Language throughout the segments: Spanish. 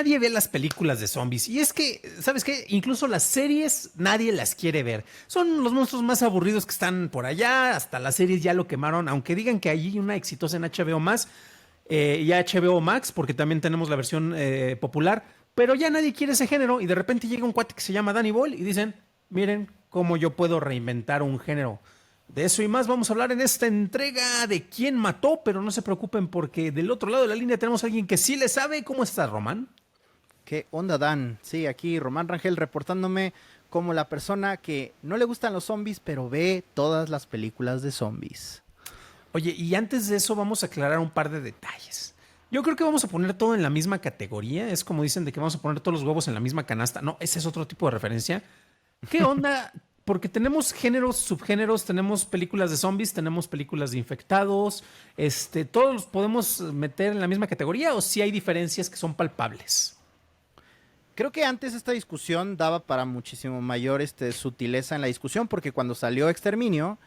nadie ve las películas de zombies. Y es que, ¿sabes qué? Incluso las series nadie las quiere ver. Son los monstruos más aburridos que están por allá. Hasta las series ya lo quemaron. Aunque digan que hay una exitosa en HBO más y HBO Max, porque también tenemos la versión popular. Pero ya nadie quiere ese género. Y de repente llega un cuate que se llama Danny Boyle y dicen, miren cómo yo puedo reinventar un género. De eso y más vamos a hablar en esta entrega de quién mató, pero no se preocupen porque del otro lado de la línea tenemos a alguien que sí le sabe. ¿Cómo estás, Román? ¿Qué onda, Dan? Sí, aquí Román Rangel reportándome como la persona que no le gustan los zombies, pero ve todas las películas de zombies. Oye, y antes de eso vamos a aclarar un par de detalles. Yo creo que vamos a poner todo en la misma categoría. Es como dicen de que vamos a poner todos los huevos en la misma canasta. No, ese es otro tipo de referencia. ¿Qué onda? Porque tenemos géneros, subgéneros, tenemos películas de zombies, tenemos películas de infectados. ¿Todos los podemos meter en la misma categoría o si hay diferencias que son palpables? Creo que antes esta discusión daba para muchísimo mayor sutileza en la discusión, porque cuando salió Exterminio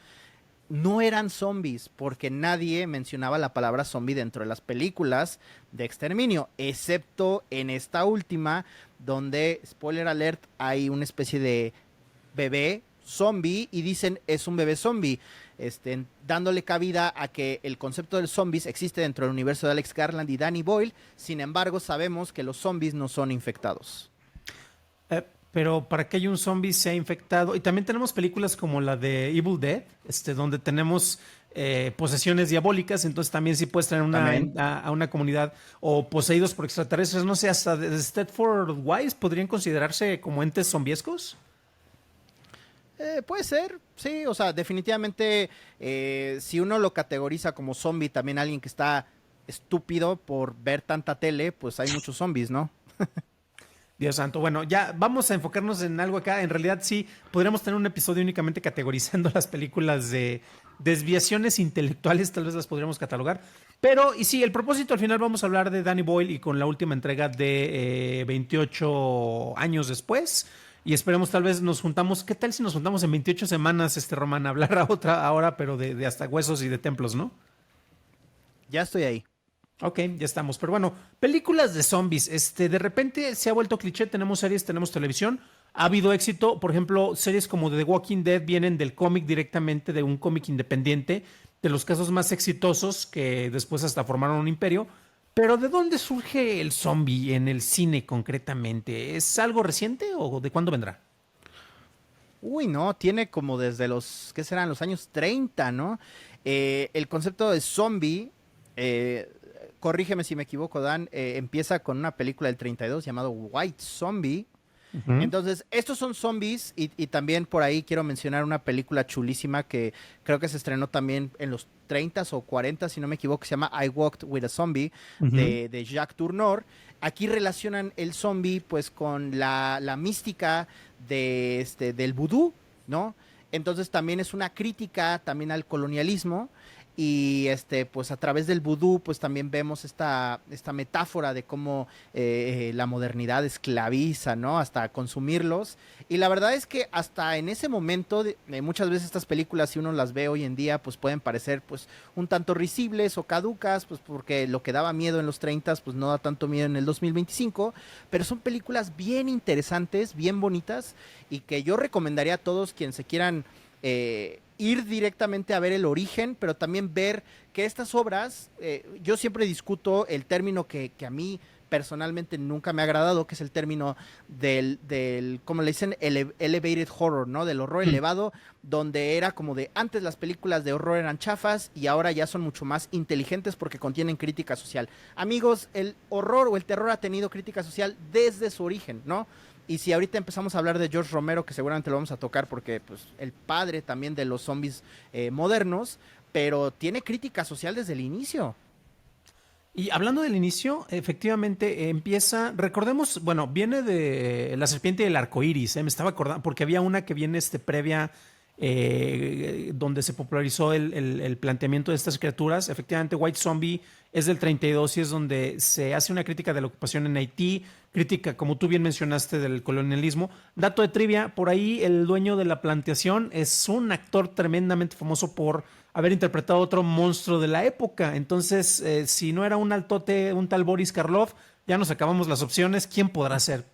no eran zombies, porque nadie mencionaba la palabra zombie dentro de las películas de Exterminio, excepto en esta última, donde, spoiler alert, hay una especie de bebé zombie y dicen es un bebé zombie, dándole cabida a que el concepto de los zombies existe dentro del universo de Alex Garland y Danny Boyle. Sin embargo, sabemos que los zombies no son infectados. Pero para que haya un zombie sea infectado. Y también tenemos películas como la de Evil Dead, donde tenemos posesiones diabólicas. Entonces también sí puedes traer También. a una comunidad o poseídos por extraterrestres. No sé, hasta de Stepford Wise podrían considerarse como entes zombiescos. Puede ser, sí, o sea, definitivamente si uno lo categoriza como zombie, también alguien que está estúpido por ver tanta tele, pues hay muchos zombies, ¿no? Dios santo. Bueno, ya vamos a enfocarnos en algo acá. En realidad sí, podríamos tener un episodio únicamente categorizando las películas de desviaciones intelectuales, tal vez las podríamos catalogar. Pero, y sí, el propósito al final vamos a hablar de Danny Boyle y con la última entrega de 28 años después. Y esperemos tal vez nos juntamos. ¿Qué tal si nos juntamos en 28 semanas, Román, a hablar a otra ahora, pero de hasta huesos y de templos, ¿no? Ya estoy ahí. Ok, ya estamos. Pero bueno, películas de zombies. De repente se ha vuelto cliché. Tenemos series, tenemos televisión. Ha habido éxito. Por ejemplo, series como The Walking Dead vienen del cómic directamente, de un cómic independiente, de los casos más exitosos que después hasta formaron un imperio. Pero ¿de dónde surge el zombie en el cine concretamente? ¿Es algo reciente o de cuándo vendrá? Uy, no, tiene como desde los, ¿qué serán? Los años 30, ¿no? El concepto de zombie, eh, corrígeme si me equivoco, Dan, empieza con una película del 32 llamado White Zombie. Ujú. Entonces, estos son zombies y también por ahí quiero mencionar una película chulísima que creo que se estrenó también en los 30 o 40, si no me equivoco, se llama I Walked with a Zombie Ujú. de Jacques Tourneur. Aquí relacionan el zombie pues con la mística del vudú, ¿no? Entonces también es una crítica también al colonialismo y pues a través del vudú pues también vemos esta metáfora de cómo la modernidad esclaviza, ¿no? Hasta consumirlos. Y la verdad es que hasta en ese momento, muchas veces estas películas, si uno las ve hoy en día, pues pueden parecer pues un tanto risibles o caducas, pues porque lo que daba miedo en los 30 pues no da tanto miedo en el 2025, pero son películas bien interesantes, bien bonitas y que yo recomendaría a todos quienes se quieran ir directamente a ver el origen, pero también ver que estas obras, yo siempre discuto el término que a mí personalmente nunca me ha agradado, que es el término como le dicen, elevated horror, ¿no? Del horror elevado, donde era como de antes las películas de horror eran chafas y ahora ya son mucho más inteligentes porque contienen crítica social. Amigos, el horror o el terror ha tenido crítica social desde su origen, ¿no? Y si ahorita empezamos a hablar de George Romero, que seguramente lo vamos a tocar porque pues el padre también de los zombies modernos, pero tiene crítica social desde el inicio. Y hablando del inicio, efectivamente empieza, recordemos, bueno, viene de La Serpiente y el Arco Iris, me estaba acordando, porque había una que viene previa, donde se popularizó el planteamiento de estas criaturas. Efectivamente, White Zombie es del 32 y es donde se hace una crítica de la ocupación en Haití, crítica, como tú bien mencionaste, del colonialismo. Dato de trivia, por ahí el dueño de la plantación es un actor tremendamente famoso por haber interpretado otro monstruo de la época. Entonces, si no era un altote, un tal Boris Karloff, Ya nos acabamos las opciones. ¿Quién podrá ser?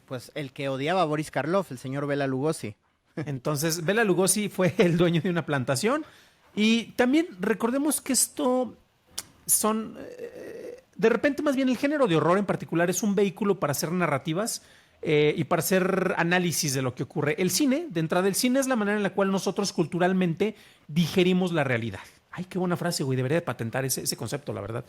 Pues el que odiaba a Boris Karloff, el señor Bela Lugosi. Entonces, Bela Lugosi fue el dueño de una plantación. Y también recordemos que esto son, de repente más bien el género de horror en particular es un vehículo para hacer narrativas y para hacer análisis de lo que ocurre. El cine, de entrada, el cine es la manera en la cual nosotros culturalmente digerimos la realidad. Ay, qué buena frase, güey, debería de patentar ese concepto, la verdad.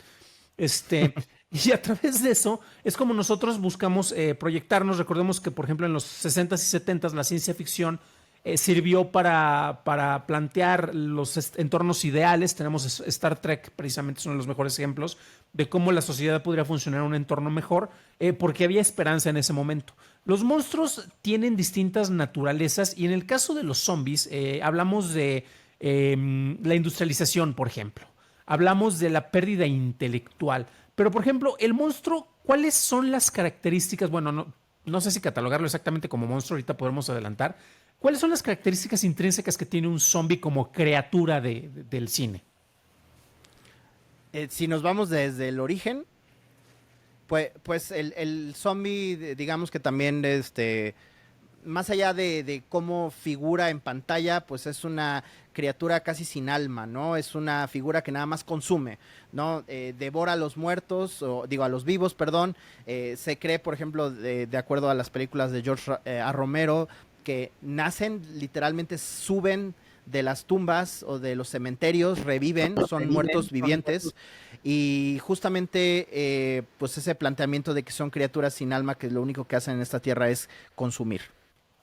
Y a través de eso es como nosotros buscamos proyectarnos. Recordemos que, por ejemplo, en los 60s y 70s la ciencia ficción sirvió para plantear los entornos ideales. Tenemos Star Trek, precisamente, es uno de los mejores ejemplos de cómo la sociedad podría funcionar en un entorno mejor, porque había esperanza en ese momento. Los monstruos tienen distintas naturalezas y en el caso de los zombies hablamos de la industrialización, por ejemplo. Hablamos de la pérdida intelectual. Pero, por ejemplo, el monstruo, ¿cuáles son las características? Bueno, no sé si catalogarlo exactamente como monstruo, ahorita podemos adelantar. ¿Cuáles son las características intrínsecas que tiene un zombie como criatura del cine? Si nos vamos desde el origen, pues el zombie, digamos que también más allá de cómo figura en pantalla, pues es una criatura casi sin alma, ¿no? Es una figura que nada más consume, ¿no? Devora a los muertos, o digo, a los vivos, perdón. Se cree, por ejemplo, de acuerdo a las películas de George A. Romero, que nacen, literalmente suben de las tumbas o de los cementerios, reviven, son muertos vivientes. Y justamente, pues ese planteamiento de que son criaturas sin alma, que lo único que hacen en esta tierra es consumir.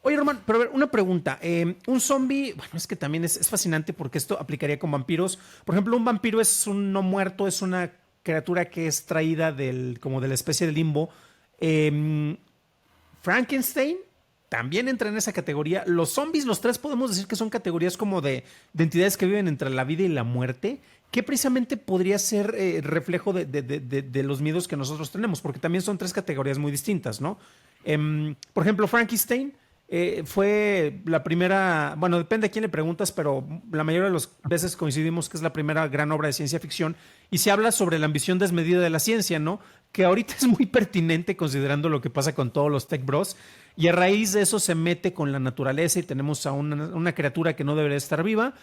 Oye, Román, pero a ver, una pregunta. Un zombie, bueno, es que también es fascinante porque esto aplicaría con vampiros. Por ejemplo, un vampiro es un no muerto, es una criatura que es traída como de la especie de limbo. Frankenstein también entra en esa categoría. Los zombies, los tres podemos decir que son categorías como de entidades que viven entre la vida y la muerte, que precisamente podría ser reflejo de los miedos que nosotros tenemos, porque también son tres categorías muy distintas, ¿no? Por ejemplo, Frankenstein fue la primera, bueno, depende a quién le preguntas, pero la mayoría de las veces coincidimos que es la primera gran obra de ciencia ficción y se habla sobre la ambición desmedida de la ciencia, ¿no? Que ahorita es muy pertinente considerando lo que pasa con todos los tech bros y a raíz de eso se mete con la naturaleza y tenemos a una criatura que no debería estar viva,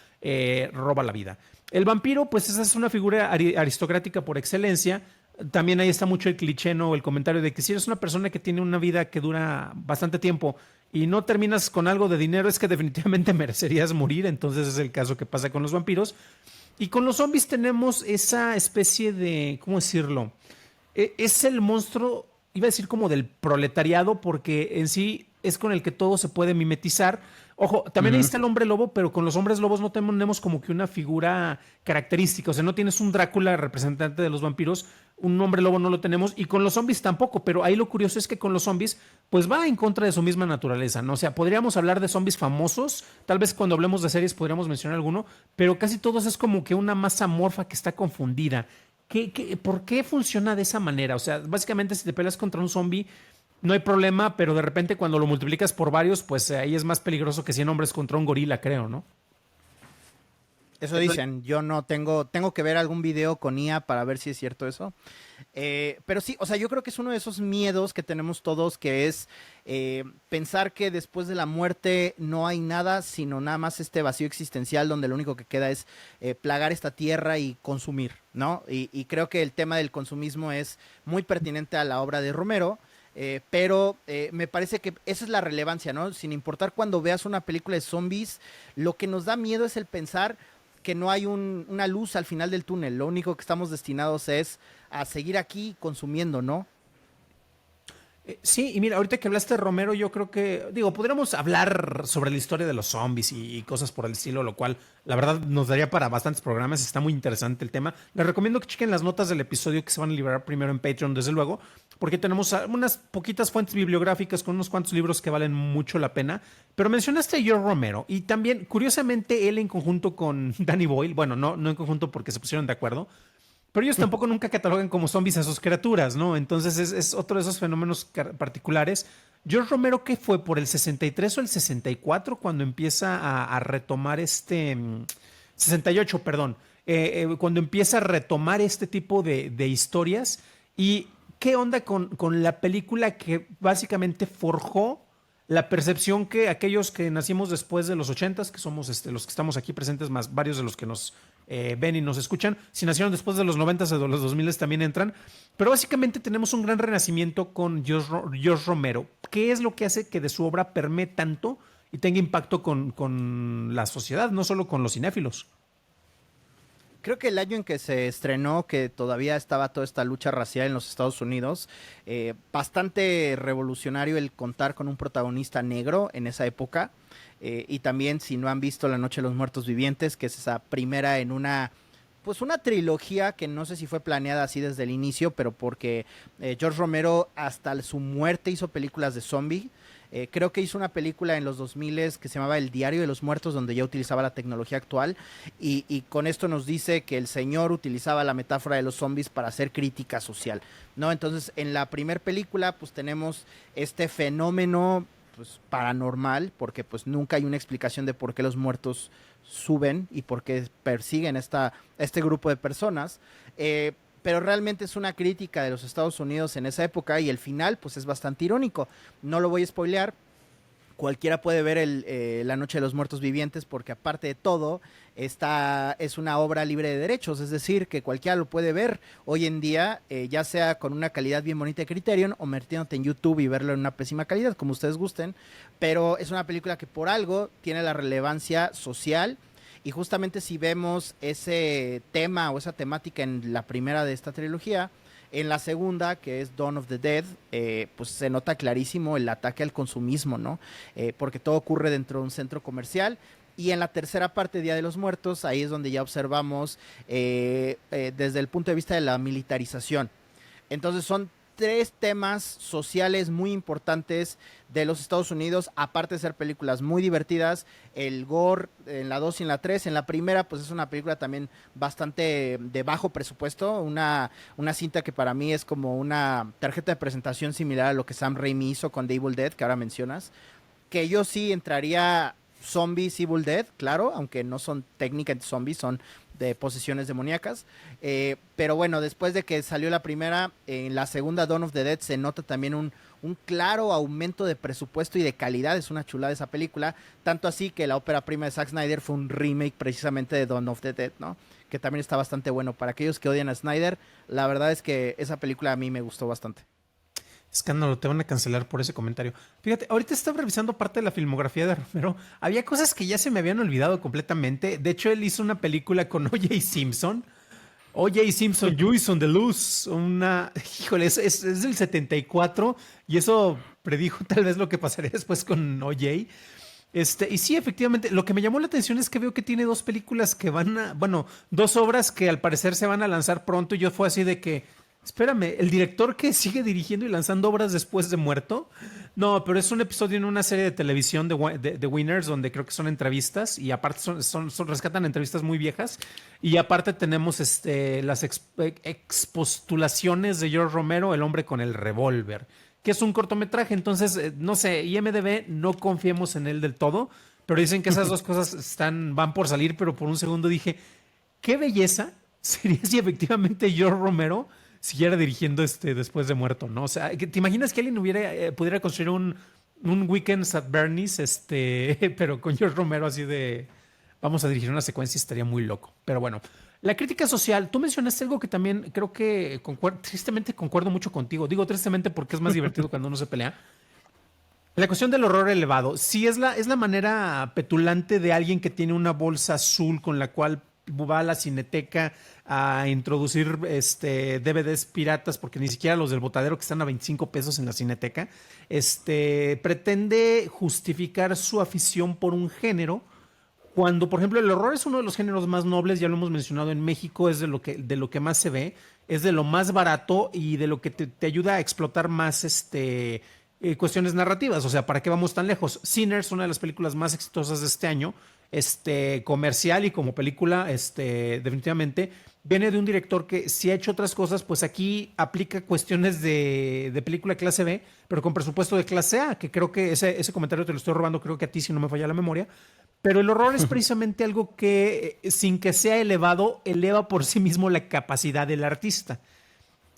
roba la vida. El vampiro, pues esa es una figura aristocrática por excelencia. También ahí está mucho el cliché, ¿no? El comentario de que si eres una persona que tiene una vida que dura bastante tiempo y no terminas con algo de dinero, es que definitivamente merecerías morir. Entonces es el caso que pasa con los vampiros. Y con los zombies tenemos esa especie de, ¿cómo decirlo? Es el monstruo, iba a decir como del proletariado, porque en sí es con el que todo se puede mimetizar. Ojo, también ahí está el hombre lobo, pero con los hombres lobos no tenemos como que una figura característica. O sea, no tienes un Drácula representante de los vampiros, un hombre lobo no lo tenemos, y con los zombies tampoco. Pero ahí lo curioso es que con los zombies, pues va en contra de su misma naturaleza, ¿no? O sea, podríamos hablar de zombies famosos, tal vez cuando hablemos de series podríamos mencionar alguno, pero casi todos es como que una masa amorfa que está confundida. ¿Por qué funciona de esa manera? O sea, básicamente si te peleas contra un zombie no hay problema, pero de repente cuando lo multiplicas por varios, pues ahí es más peligroso que 100 hombres contra un gorila, creo, ¿no? Eso dicen, yo no tengo que ver algún video con IA para ver si es cierto eso. Pero sí, o sea, yo creo que es uno de esos miedos que tenemos todos, que es pensar que después de la muerte no hay nada, sino nada más este vacío existencial donde lo único que queda es plagar esta tierra y consumir, ¿no? Y creo que el tema del consumismo es muy pertinente a la obra de Romero. Pero me parece que esa es la relevancia, ¿no? Sin importar cuando veas una película de zombies, lo que nos da miedo es el pensar que no hay una luz al final del túnel. Lo único que estamos destinados es a seguir aquí consumiendo, ¿no? Sí, y mira, ahorita que hablaste de Romero, yo creo que, digo, podríamos hablar sobre la historia de los zombies y cosas por el estilo, lo cual, la verdad, nos daría para bastantes programas. Está muy interesante el tema. Les recomiendo que chequen las notas del episodio que se van a liberar primero en Patreon, desde luego, porque tenemos unas poquitas fuentes bibliográficas con unos cuantos libros que valen mucho la pena. Pero mencionaste a George Romero y también, curiosamente, él en conjunto con Danny Boyle, bueno, no en conjunto porque se pusieron de acuerdo, pero ellos tampoco nunca catalogan como zombies a sus criaturas, ¿no? Entonces es otro de esos fenómenos particulares. George Romero, ¿qué fue? ¿Por el 63 o el 64 cuando empieza a retomar 68, perdón. Cuando empieza a retomar este tipo de historias y ¿qué onda con la película que básicamente forjó la percepción que aquellos que nacimos después de los 80s, que somos los que estamos aquí presentes, más varios de los que nos ven y nos escuchan, si nacieron después de los 90s o de los 2000s también entran, pero básicamente tenemos un gran renacimiento con George Romero. ¿Qué es lo que hace que de su obra permee tanto y tenga impacto con la sociedad, no solo con los cinéfilos? Creo que el año en que se estrenó, que todavía estaba toda esta lucha racial en los Estados Unidos, bastante revolucionario el contar con un protagonista negro en esa época. Y también, si no han visto La Noche de los Muertos Vivientes, que es esa primera en una trilogía que no sé si fue planeada así desde el inicio, pero porque George Romero hasta su muerte hizo películas de zombie. Creo que hizo una película en los 2000 que se llamaba El Diario de los Muertos, donde ya utilizaba la tecnología actual, y con esto nos dice que el señor utilizaba la metáfora de los zombies para hacer crítica social, ¿no? Entonces, en la primera película, pues tenemos este fenómeno pues paranormal, porque pues nunca hay una explicación de por qué los muertos suben y por qué persiguen este grupo de personas. Pero realmente es una crítica de los Estados Unidos en esa época, y el final pues es bastante irónico. No lo voy a spoilear, cualquiera puede ver La Noche de los Muertos Vivientes, porque aparte de todo, esta es una obra libre de derechos, es decir, que cualquiera lo puede ver hoy en día, ya sea con una calidad bien bonita de Criterion o metiéndote en YouTube y verlo en una pésima calidad, como ustedes gusten, pero es una película que por algo tiene la relevancia social. Y justamente si vemos ese tema o esa temática en la primera de esta trilogía, en la segunda, que es Dawn of the Dead, pues se nota clarísimo el ataque al consumismo, ¿no? Porque todo ocurre dentro de un centro comercial. Y en la tercera parte, Día de los Muertos, ahí es donde ya observamos desde el punto de vista de la militarización. Entonces son tres temas sociales muy importantes de los Estados Unidos, aparte de ser películas muy divertidas. El gore en la 2 y en la 3, en la primera pues es una película también bastante de bajo presupuesto, una cinta que para mí es como una tarjeta de presentación similar a lo que Sam Raimi hizo con The Evil Dead, que ahora mencionas, que yo sí entraría Zombies, Evil Dead, claro, aunque no son técnicamente zombies, son de posesiones demoníacas. Pero bueno, después de que salió la primera, en la segunda, Dawn of the Dead, se nota también un claro aumento de presupuesto y de calidad. Es una chulada esa película, tanto así que la ópera prima de Zack Snyder fue un remake precisamente de Dawn of the Dead, ¿no? Que también está bastante bueno. Para aquellos que odian a Snyder, la verdad es que esa película a mí me gustó bastante. Escándalo, te van a cancelar por ese comentario. Fíjate, ahorita estaba revisando parte de la filmografía de Romero. Había cosas que ya se me habían olvidado completamente. De hecho, él hizo una película con O.J. Simpson. O.J. Simpson, Juice on the Loose. Híjole, es del 74 y eso predijo tal vez lo que pasaría después con O.J. Y sí, efectivamente, lo que me llamó la atención es que veo que tiene dos películas que dos obras que al parecer se van a lanzar pronto, y yo fue así de que, espérame, ¿el director que sigue dirigiendo y lanzando obras después de muerto? No, pero es un episodio en una serie de televisión de Winners, donde creo que son entrevistas, y aparte rescatan entrevistas muy viejas, y aparte tenemos las expostulaciones de George Romero, El hombre con el revólver, que es un cortometraje. Entonces, no sé, IMDb, no confiemos en él del todo, pero dicen que esas dos cosas van por salir, pero por un segundo dije, qué belleza sería si efectivamente George Romero siguiera dirigiendo después de muerto, ¿no? O sea, ¿te imaginas que alguien pudiera construir un Weekends at Bernie's, pero con George Romero así de, vamos a dirigir una secuencia? Estaría muy loco. Pero bueno, la crítica social, tú mencionaste algo que también creo que tristemente concuerdo mucho contigo. Digo tristemente porque es más divertido cuando uno se pelea. La cuestión del horror elevado, sí es la manera petulante de alguien que tiene una bolsa azul con la cual va a la cineteca a introducir DVDs piratas, porque ni siquiera los del botadero, que están a 25 pesos en la cineteca, pretende justificar su afición por un género, cuando, por ejemplo, el horror es uno de los géneros más nobles, ya lo hemos mencionado en México, es de lo que más se ve, es de lo más barato y de lo que te ayuda a explotar más cuestiones narrativas. O sea, ¿para qué vamos tan lejos? Sinners, una de las películas más exitosas de este año, comercial y como película, definitivamente, viene de un director que si ha hecho otras cosas, pues aquí aplica cuestiones de película clase B, pero con presupuesto de clase A, que creo que ese comentario te lo estoy robando, creo que a ti, si no me falla la memoria. Pero el horror es precisamente algo que, sin que sea elevado, eleva por sí mismo la capacidad del artista.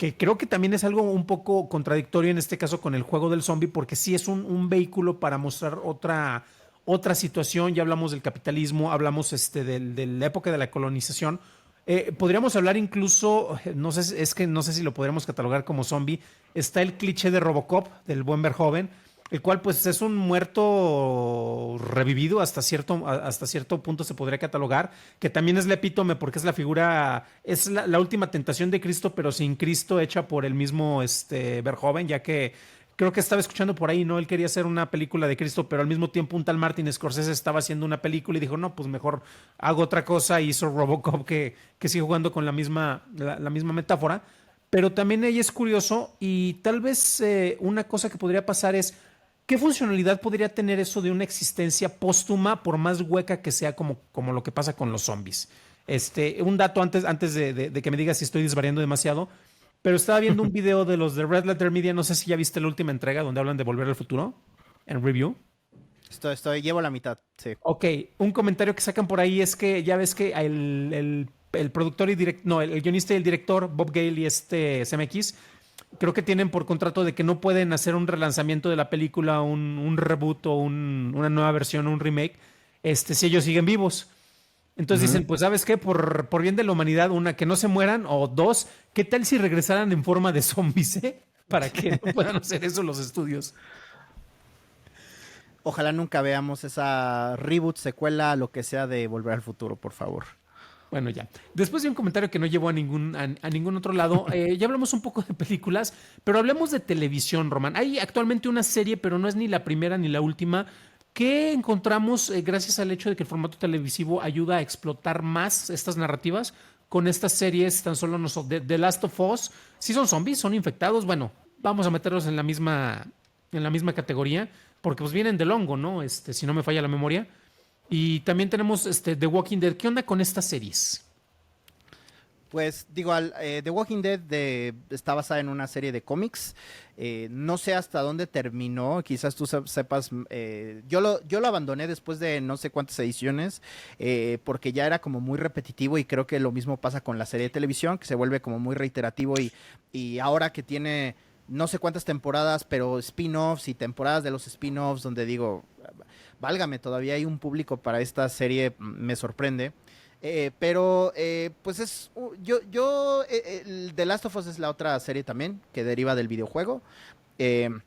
que creo que también es algo un poco contradictorio en este caso con el juego del zombie, porque sí es un vehículo para mostrar otra situación. Ya hablamos del capitalismo, hablamos de la época de la colonización. Podríamos hablar incluso, no sé, es que no sé si lo podríamos catalogar como zombie. Está el cliché de Robocop, del buen Verhoeven, el cual pues es un muerto revivido hasta cierto punto se podría catalogar, que también es la epítome porque es la figura, es la última tentación de Cristo, pero sin Cristo, hecha por el mismo Verhoeven, ya que creo que estaba escuchando por ahí, ¿no? Él quería hacer una película de Cristo, pero al mismo tiempo un tal Martin Scorsese estaba haciendo una película y dijo, no, pues mejor hago otra cosa, y hizo Robocop, que sigue jugando con la misma metáfora. Pero también ahí es curioso, y tal vez una cosa que podría pasar es, ¿qué funcionalidad podría tener eso de una existencia póstuma, por más hueca que sea, como lo que pasa con los zombies? Un dato antes de que me digas si estoy desvariando demasiado, pero estaba viendo un video de los de Red Letter Media, no sé si ya viste la última entrega donde hablan de Volver al Futuro, en review. Llevo la mitad, sí. Ok, un comentario que sacan por ahí es que ya ves que el productor y director, no, el guionista y el director, Bob Gale y CMX, creo que tienen por contrato de que no pueden hacer un relanzamiento de la película, un reboot o una nueva versión o un remake, si ellos siguen vivos. Entonces dicen, pues ¿sabes qué? Por bien de la humanidad, una, que no se mueran, o dos, ¿qué tal si regresaran en forma de zombies, para que no puedan hacer eso los estudios? Ojalá nunca veamos esa reboot, secuela, lo que sea de Volver al Futuro, por favor. Bueno, ya. Después de un comentario que no llevó a ningún otro lado, ya hablamos un poco de películas, pero hablemos de televisión, Román. Hay actualmente una serie, pero no es ni la primera ni la última, que encontramos gracias al hecho de que el formato televisivo ayuda a explotar más estas narrativas con estas series. Tan solo de The Last of Us. Si son zombies, son infectados, bueno, vamos a meterlos en la misma categoría, porque pues vienen del hongo, ¿no? Si no me falla la memoria. Y también tenemos The Walking Dead. ¿Qué onda con estas series? Pues digo, The Walking Dead está basada en una serie de cómics. No sé hasta dónde terminó, quizás tú sepas. Yo lo abandoné después de no sé cuántas ediciones, porque ya era como muy repetitivo, y creo que lo mismo pasa con la serie de televisión, que se vuelve como muy reiterativo, y ahora que tiene no sé cuántas temporadas, pero spin-offs y temporadas de los spin-offs, donde digo, válgame, todavía hay un público para esta serie, me sorprende. Pues el The Last of Us es la otra serie también que deriva del videojuego, de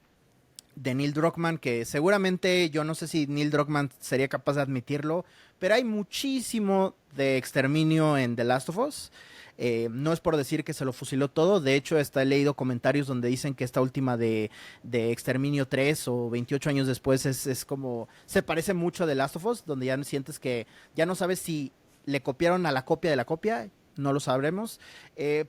Neil Druckmann, que seguramente, yo no sé si Neil Druckmann sería capaz de admitirlo, pero hay muchísimo de exterminio en The Last of Us. No es por decir que se lo fusiló todo. De hecho, he leído comentarios donde dicen que esta última de Exterminio 3 o 28 años después es como, se parece mucho a The Last of Us, donde ya sientes que ya no sabes si le copiaron a la copia de la copia. No lo sabremos,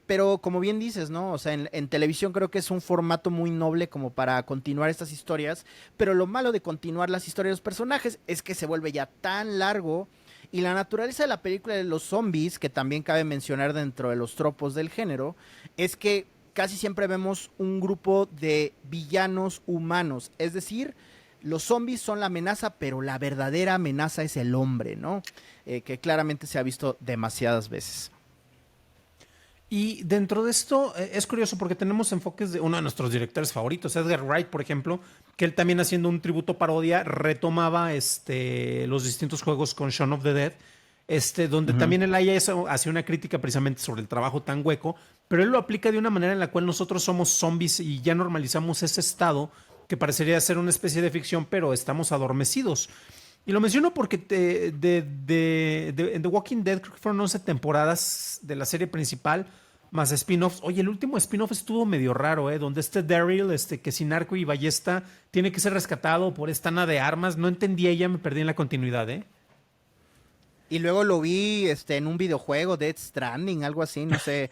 pero como bien dices, ¿no? O sea, en televisión creo que es un formato muy noble como para continuar estas historias, pero lo malo de continuar las historias de los personajes es que se vuelve ya tan largo. Y la naturaleza de la película de los zombies, que también cabe mencionar dentro de los tropos del género, es que casi siempre vemos un grupo de villanos humanos. Es decir, los zombies son la amenaza, pero la verdadera amenaza es el hombre, ¿no? Que claramente se ha visto demasiadas veces. Y dentro de esto es curioso porque tenemos enfoques de uno de nuestros directores favoritos, Edgar Wright, por ejemplo, que él también, haciendo un tributo parodia, retomaba los distintos juegos con Shaun of the Dead, donde también él hace una crítica precisamente sobre el trabajo tan hueco, pero él lo aplica de una manera en la cual nosotros somos zombies y ya normalizamos ese estado que parecería ser una especie de ficción, pero estamos adormecidos. Y lo menciono porque en The Walking Dead creo que fueron 11 temporadas de la serie principal, más spin-offs. Oye, el último spin-off estuvo medio raro, ¿eh? Donde Daryl, que sin arco y ballesta, tiene que ser rescatado por esta Ana de Armas. No entendía, ya me perdí en la continuidad, ¿eh? Y luego lo vi en un videojuego, Death Stranding, algo así, no sé.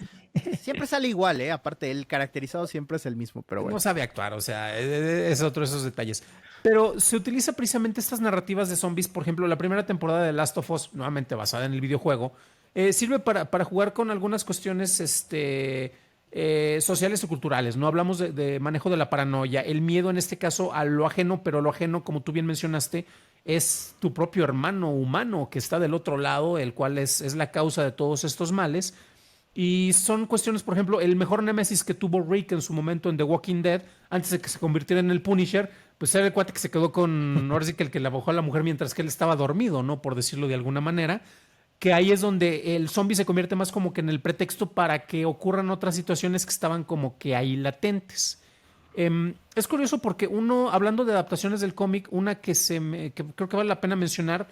Siempre sale igual, ¿eh? Aparte, el caracterizado siempre es el mismo, pero bueno. No sabe actuar, o sea, es otro de esos detalles. Pero se utiliza precisamente estas narrativas de zombies. Por ejemplo, la primera temporada de Last of Us, nuevamente basada en el videojuego, sirve para jugar con algunas cuestiones sociales o culturales. No hablamos de manejo de la paranoia, el miedo en este caso a lo ajeno, pero lo ajeno, como tú bien mencionaste, es tu propio hermano humano que está del otro lado, el cual es la causa de todos estos males. Y son cuestiones, por ejemplo, el mejor némesis que tuvo Rick en su momento en The Walking Dead, antes de que se convirtiera en el Punisher, pues era el cuate que se quedó con, ahora sí que el que le abojó a la mujer mientras que él estaba dormido, ¿no? Por decirlo de alguna manera. Que ahí es donde el zombie se convierte más como que en el pretexto para que ocurran otras situaciones que estaban como que ahí latentes. Es curioso porque uno, hablando de adaptaciones del cómic, una que creo que vale la pena mencionar,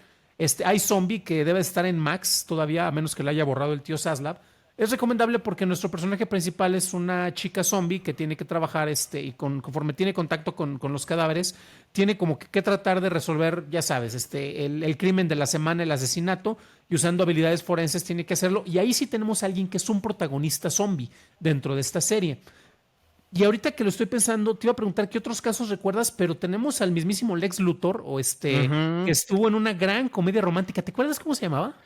hay Zombie, que debe estar en Max todavía, a menos que la haya borrado el tío Zaslav. Es recomendable porque nuestro personaje principal es una chica zombie que tiene que trabajar y conforme tiene contacto con los cadáveres, tiene como que tratar de resolver, ya sabes, el crimen de la semana, el asesinato, y usando habilidades forenses tiene que hacerlo. Y ahí sí tenemos a alguien que es un protagonista zombie dentro de esta serie. Y ahorita que lo estoy pensando, te iba a preguntar qué otros casos recuerdas, pero tenemos al mismísimo Lex Luthor, que Ujú. estuvo en una gran comedia romántica. ¿Te acuerdas cómo se llamaba?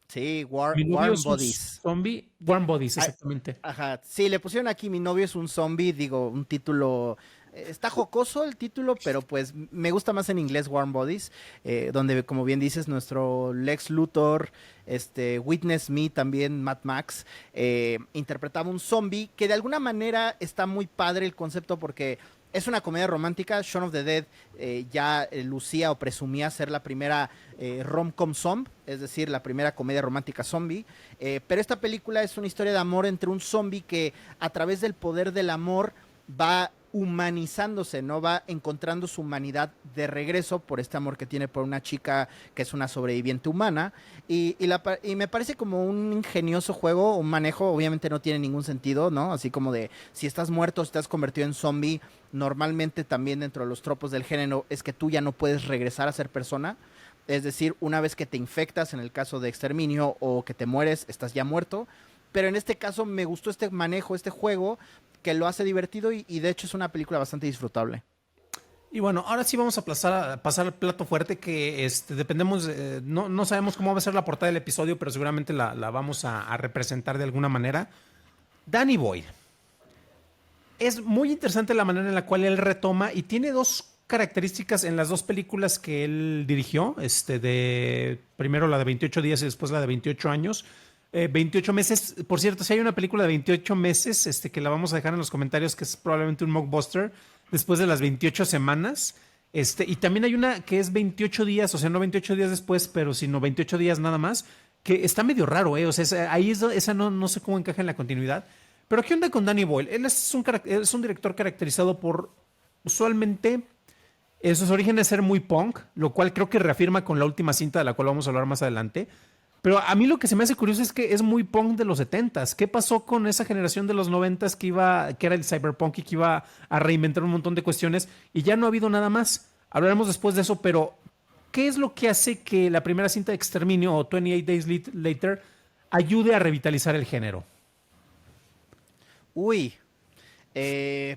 Sí, Mi novio Warm es un Bodies. zombie. Warm Bodies, Ah, exactamente. ajá, sí, le pusieron aquí Mi novio es un zombie, digo, un título, está jocoso el título, pero pues me gusta más en inglés Warm Bodies, donde como bien dices, nuestro Lex Luthor, Witness Me también, Mad Max, interpretaba un zombie que de alguna manera está muy padre el concepto porque es una comedia romántica. Shaun of the Dead ya lucía o presumía ser la primera rom-com zombie, es decir, la primera comedia romántica zombie. Pero esta película es una historia de amor entre un zombie que a través del poder del amor va humanizándose, ¿no? Va encontrando su humanidad de regreso por este amor que tiene por una chica que es una sobreviviente humana. Y me parece como un ingenioso juego, un manejo, obviamente no tiene ningún sentido, ¿no? Así como de si estás muerto, si estás convertido en zombie, normalmente también dentro de los tropos del género es que tú ya no puedes regresar a ser persona. Es decir, una vez que te infectas, en el caso de exterminio, o que te mueres, estás ya muerto. Pero en este caso me gustó este manejo, este juego, que lo hace divertido y de hecho es una película bastante disfrutable. Y bueno, ahora sí vamos a pasar al plato fuerte que dependemos, no sabemos cómo va a ser la portada del episodio, pero seguramente la vamos a representar de alguna manera. Danny Boyle. Es muy interesante la manera en la cual él retoma y tiene dos características en las dos películas que él dirigió, primero la de 28 días y después la de 28 años. 28 meses, por cierto, si hay una película de 28 meses, que la vamos a dejar en los comentarios, que es probablemente un mockbuster, después de las 28 semanas. Y también hay una que es 28 días, o sea, no 28 días después, pero sino 28 días nada más, que está medio raro, ¿eh? O sea, esa no sé cómo encaja en la continuidad. Pero ¿qué onda con Danny Boyle? Él es un director caracterizado por usualmente en sus orígenes ser muy punk, lo cual creo que reafirma con la última cinta de la cual vamos a hablar más adelante. Pero a mí lo que se me hace curioso es que es muy punk de los 70s. ¿Qué pasó con esa generación de los 90s que era el cyberpunk y que iba a reinventar un montón de cuestiones? Y ya no ha habido nada más. Hablaremos después de eso, pero ¿qué es lo que hace que la primera cinta de Exterminio o 28 Days Later ayude a revitalizar el género? Uy,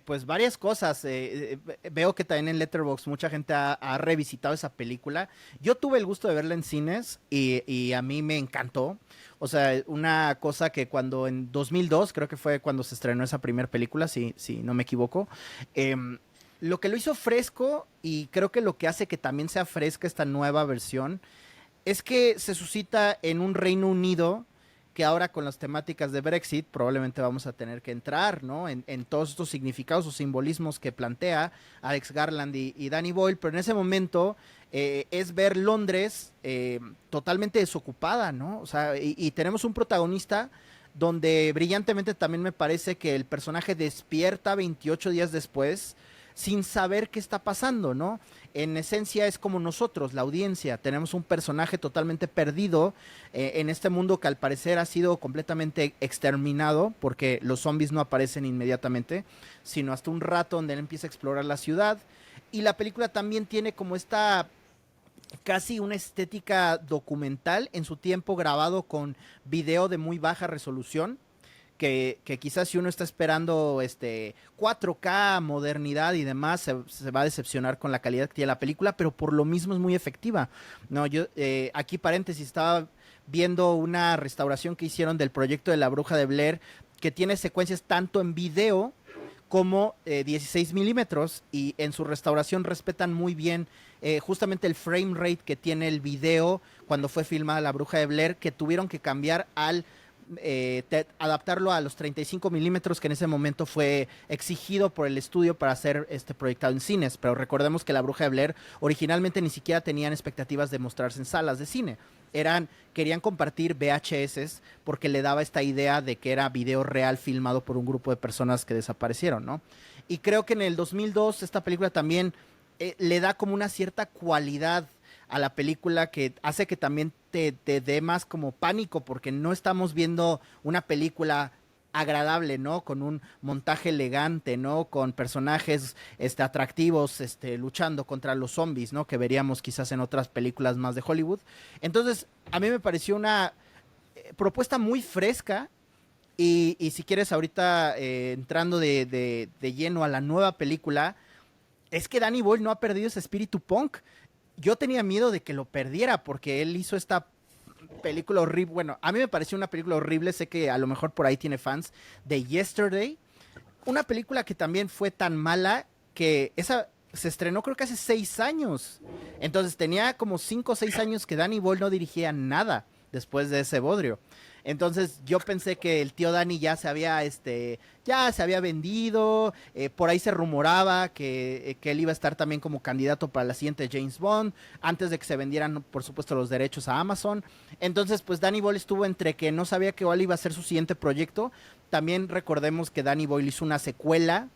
pues varias cosas. Veo que también en Letterboxd mucha gente ha revisitado esa película. Yo tuve el gusto de verla en cines y a mí me encantó. O sea, una cosa que cuando en 2002, creo que fue cuando se estrenó esa primera película, si no me equivoco, lo que lo hizo fresco y creo que lo que hace que también sea fresca esta nueva versión es que se suscita en un Reino Unido que ahora con las temáticas de Brexit probablemente vamos a tener que entrar, ¿no? En todos estos significados o simbolismos que plantea Alex Garland y Danny Boyle, pero en ese momento es ver Londres totalmente desocupada, ¿no? O sea, y tenemos un protagonista donde brillantemente también me parece que el personaje despierta 28 días después sin saber qué está pasando, ¿no? En esencia es como nosotros, la audiencia, tenemos un personaje totalmente perdido en este mundo que al parecer ha sido completamente exterminado, porque los zombies no aparecen inmediatamente, sino hasta un rato donde él empieza a explorar la ciudad. Y la película también tiene como esta casi una estética documental en su tiempo grabado con video de muy baja resolución, que quizás si uno está esperando 4K, modernidad y demás, se va a decepcionar con la calidad que tiene la película, pero por lo mismo es muy efectiva. No, yo aquí paréntesis, estaba viendo una restauración que hicieron del proyecto de La Bruja de Blair, que tiene secuencias tanto en video como 16 milímetros, y en su restauración respetan muy bien justamente el frame rate que tiene el video cuando fue filmada La Bruja de Blair, que tuvieron que cambiar al adaptarlo a los 35 milímetros que en ese momento fue exigido por el estudio para ser proyectado en cines. Pero recordemos que La Bruja de Blair originalmente ni siquiera tenían expectativas de mostrarse en salas de cine. Querían compartir VHS porque le daba esta idea de que era video real filmado por un grupo de personas que desaparecieron, ¿no? Y creo que en el 2002 esta película también le da como una cierta cualidad a la película que hace que también te dé más como pánico, porque no estamos viendo una película agradable, ¿no? Con un montaje elegante, ¿no? Con personajes atractivos luchando contra los zombies, ¿no? Que veríamos quizás en otras películas más de Hollywood. Entonces, a mí me pareció una propuesta muy fresca. Y si quieres ahorita entrando de lleno a la nueva película, es que Danny Boyle no ha perdido ese espíritu punk. Yo tenía miedo de que lo perdiera porque él hizo esta película horrible. Bueno, a mí me pareció una película horrible. Sé que a lo mejor por ahí tiene fans de Yesterday. Una película que también fue tan mala que esa se estrenó creo que hace 6 años. Entonces tenía como 5 o 6 años que Danny Boyle no dirigía nada después de ese bodrio. Entonces yo pensé que el tío Danny ya se había vendido, por ahí se rumoraba que él iba a estar también como candidato para la siguiente James Bond, antes de que se vendieran, por supuesto, los derechos a Amazon. Entonces, pues Danny Boyle estuvo entre que no sabía que cuál iba a ser su siguiente proyecto. También recordemos que Danny Boyle hizo una secuela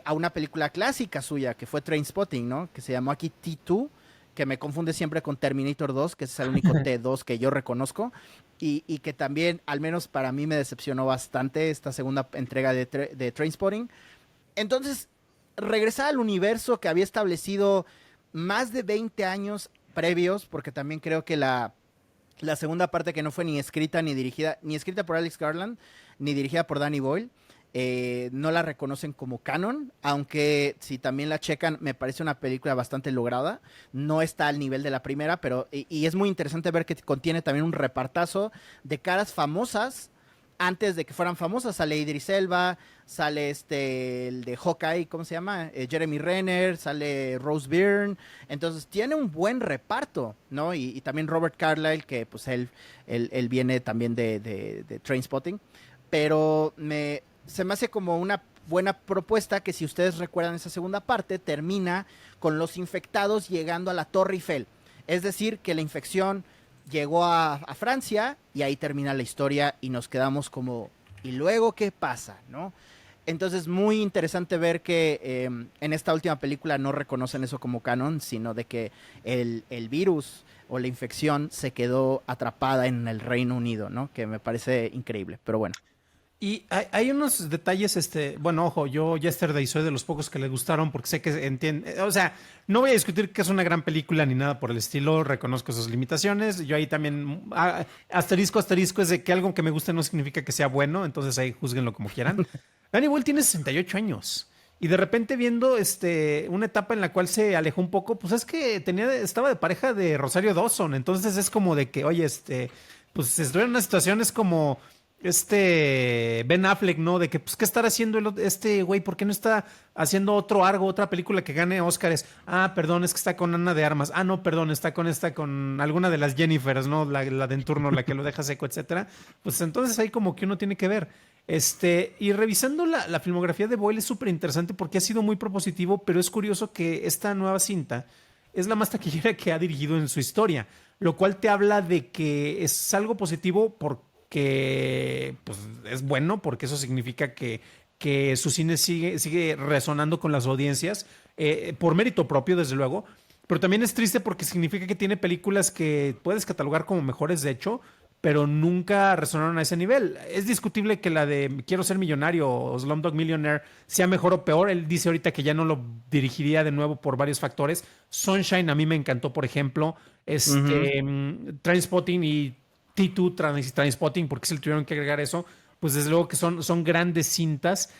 a una película clásica suya, que fue Trainspotting, ¿no? Que se llamó aquí T2, que me confunde siempre con Terminator 2, que es el único T2 que yo reconozco, y que también, al menos para mí, me decepcionó bastante esta segunda entrega de Trainspotting. Entonces, regresar al universo que había establecido más de 20 años previos, porque también creo que la segunda parte, que no fue ni escrita por Alex Garland, ni dirigida por Danny Boyle, no la reconocen como canon, aunque si también la checan, me parece una película bastante lograda. No está al nivel de la primera, pero y es muy interesante ver que contiene también un repartazo de caras famosas antes de que fueran famosas. Sale Idris Elba, sale el de Hawkeye, ¿cómo se llama? Jeremy Renner, sale Rose Byrne. Entonces tiene un buen reparto, ¿no? Y también Robert Carlyle, que pues él viene también de Trainspotting, pero se me hace como una buena propuesta que, si ustedes recuerdan, esa segunda parte termina con los infectados llegando a la Torre Eiffel. Es decir, que la infección llegó a Francia y ahí termina la historia y nos quedamos como, ¿y luego qué pasa? ¿No? Entonces, muy interesante ver que en esta última película no reconocen eso como canon, sino de que el virus o la infección se quedó atrapada en el Reino Unido, ¿no? Que me parece increíble, pero bueno. Y hay unos detalles, bueno, ojo, yo Yesterday soy de los pocos que le gustaron porque sé que entiende, o sea, no voy a discutir que es una gran película ni nada por el estilo, reconozco sus limitaciones, yo ahí también, asterisco, es de que algo que me guste no significa que sea bueno, entonces ahí júzguenlo como quieran. Danny Boyle tiene 68 años y de repente viendo una etapa en la cual se alejó un poco, pues es que estaba de pareja de Rosario Dawson, entonces es como de que, oye, pues se estuvieron en una situación, es como Ben Affleck, ¿no? De que, pues, ¿qué estará haciendo este güey? ¿Por qué no está haciendo otra película que gane Óscares? Ah, perdón, es que está con Ana de Armas. Ah, no, perdón, está con alguna de las Jennifers, ¿no? La de en turno, la que lo deja seco, etcétera. Pues entonces ahí como que uno tiene que ver. Y revisando la filmografía de Boyle es súper interesante porque ha sido muy propositivo, pero es curioso que esta nueva cinta es la más taquillera que ha dirigido en su historia, lo cual te habla de que es algo positivo que pues, es bueno, porque eso significa que su cine sigue resonando con las audiencias, por mérito propio, desde luego, pero también es triste porque significa que tiene películas que puedes catalogar como mejores, de hecho, pero nunca resonaron a ese nivel. Es discutible que la de Quiero ser millonario o Slumdog Millionaire sea mejor o peor. Él dice ahorita que ya no lo dirigiría de nuevo por varios factores. Sunshine a mí me encantó, por ejemplo. Trainspotting y T2 Trainspotting, porque se le tuvieron que agregar eso, pues desde luego que son grandes cintas,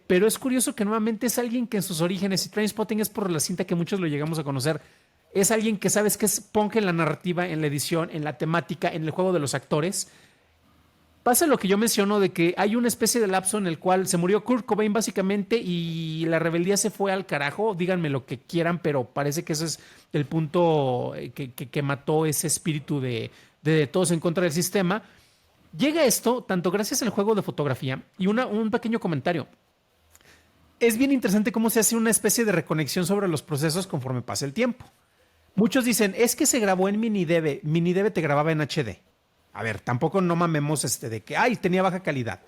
pero es curioso que nuevamente es alguien que en sus orígenes, y Trainspotting es por la cinta que muchos lo llegamos a conocer, es alguien que sabes que es punk en la narrativa, en la edición, en la temática, en el juego de los actores. Pasa lo que yo menciono de que hay una especie de lapso en el cual se murió Kurt Cobain básicamente y la rebeldía se fue al carajo, díganme lo que quieran, pero parece que ese es el punto que mató ese espíritu de todos en contra del sistema. Llega esto tanto gracias al juego de fotografía y un pequeño comentario. Es bien interesante cómo se hace una especie de reconexión sobre los procesos conforme pasa el tiempo. Muchos dicen, es que se grabó en MiniDB. MiniDB te grababa en HD. A ver, tampoco no mamemos de que, ay, tenía baja calidad.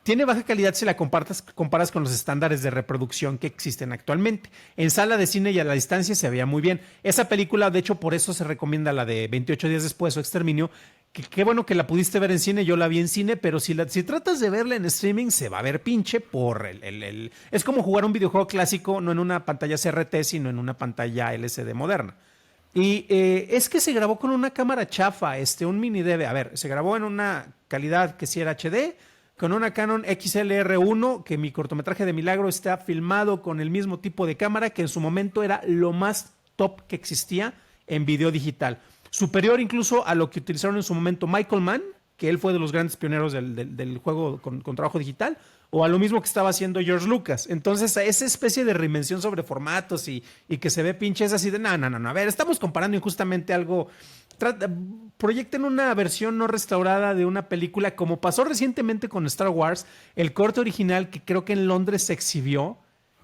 Tiene baja calidad si la comparas con los estándares de reproducción que existen actualmente. En sala de cine y a la distancia se veía muy bien. Esa película, de hecho, por eso se recomienda la de 28 días después o Exterminio. Qué bueno que la pudiste ver en cine, yo la vi en cine, pero si tratas de verla en streaming, se va a ver pinche por Es como jugar un videojuego clásico, no en una pantalla CRT, sino en una pantalla LCD moderna. Y es que se grabó con una cámara chafa, un mini DV. A ver, se grabó en una calidad que sí era HD, con una Canon XLR1, que mi cortometraje de Milagro está filmado con el mismo tipo de cámara que en su momento era lo más top que existía en video digital. Superior incluso a lo que utilizaron en su momento Michael Mann, que él fue de los grandes pioneros del juego con trabajo digital, o a lo mismo que estaba haciendo George Lucas. Entonces, a esa especie de reinvención sobre formatos y que se ve pinche es así de, no. A ver, estamos comparando injustamente algo. Proyecten una versión no restaurada de una película, como pasó recientemente con Star Wars, el corte original que creo que en Londres se exhibió,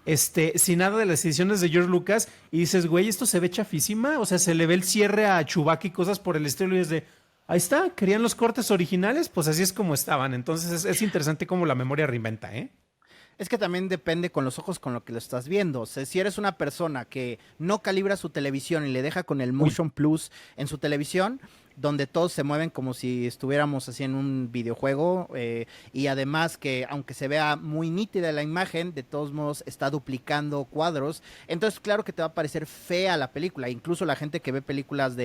sin nada de las ediciones de George Lucas, y dices, güey, esto se ve chafísima, o sea, se le ve el cierre a Chewbacca y cosas por el estilo, y es de, ahí está, querían los cortes originales, pues así es como estaban. Entonces es interesante cómo la memoria reinventa, ¿eh? Es que también depende con los ojos con lo que lo estás viendo. O sea, si eres una persona que no calibra su televisión y le deja con el Motion Plus en su televisión, donde todos se mueven como si estuviéramos así en un videojuego, y además que aunque se vea muy nítida la imagen, de todos modos está duplicando cuadros, entonces claro que te va a parecer fea la película. Incluso la gente que ve películas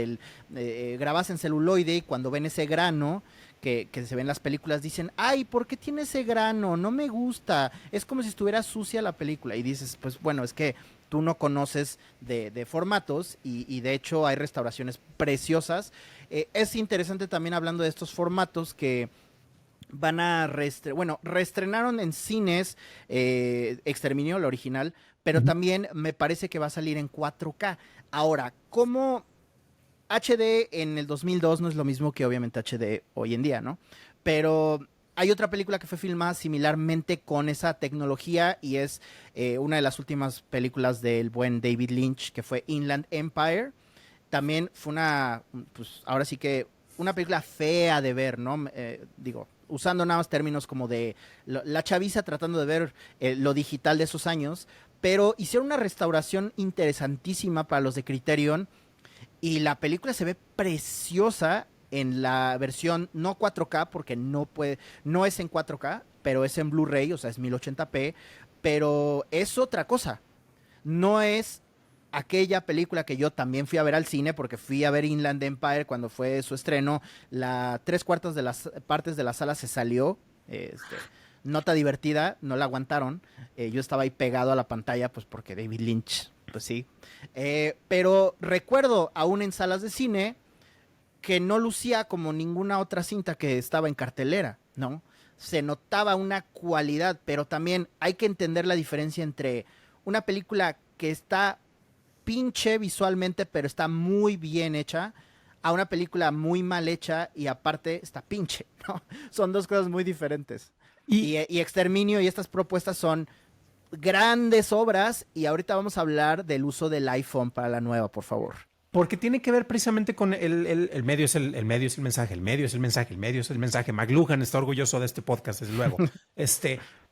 grabadas en celuloide y cuando ven ese grano que se ven las películas dicen, ay, ¿por qué tiene ese grano? No me gusta, es como si estuviera sucia la película. Y dices, pues bueno, es que tú no conoces de formatos y de hecho hay restauraciones preciosas. Es interesante también hablando de estos formatos que van a reestrenaron en cines Exterminio, la original, pero también me parece que va a salir en 4K. Ahora, ¿cómo HD en el 2002 no es lo mismo que obviamente HD hoy en día, ¿no? Pero hay otra película que fue filmada similarmente con esa tecnología y es una de las últimas películas del buen David Lynch, que fue Inland Empire. También fue pues ahora sí que una película fea de ver, ¿no? Digo, usando nada más términos como de la chaviza tratando de ver lo digital de esos años, pero hicieron una restauración interesantísima para los de Criterion. Y la película se ve preciosa en la versión no 4K, porque no es en 4K, pero es en Blu-ray, o sea, es 1080p, pero es otra cosa. No es aquella película que yo también fui a ver al cine, porque fui a ver Inland Empire cuando fue su estreno. Tres cuartas de las partes de la sala se salió. Nota divertida, no la aguantaron. Yo estaba ahí pegado a la pantalla, pues porque David Lynch, pues sí. Pero recuerdo aún en salas de cine que no lucía como ninguna otra cinta que estaba en cartelera, ¿no? Se notaba una cualidad, pero también hay que entender la diferencia entre una película que está pinche visualmente, pero está muy bien hecha, a una película muy mal hecha y aparte está pinche, ¿no? Son dos cosas muy diferentes. Y Exterminio y estas propuestas son grandes obras y ahorita vamos a hablar del uso del iPhone para la nueva, por favor. Porque tiene que ver precisamente con el medio es el medio es el mensaje, el medio es el mensaje, el medio es el mensaje. McLuhan está orgulloso de este podcast, desde luego.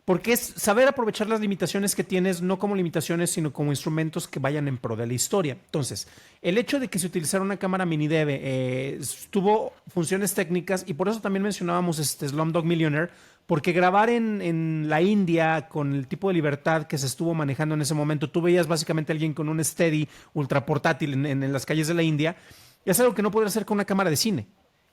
Porque es saber aprovechar las limitaciones que tienes, no como limitaciones, sino como instrumentos que vayan en pro de la historia. Entonces, el hecho de que se utilizara una cámara mini DV tuvo funciones técnicas y por eso también mencionábamos Slumdog Millionaire, porque grabar en la India con el tipo de libertad que se estuvo manejando en ese momento, tú veías básicamente a alguien con un steady ultra portátil en las calles de la India, y es algo que no podría hacer con una cámara de cine.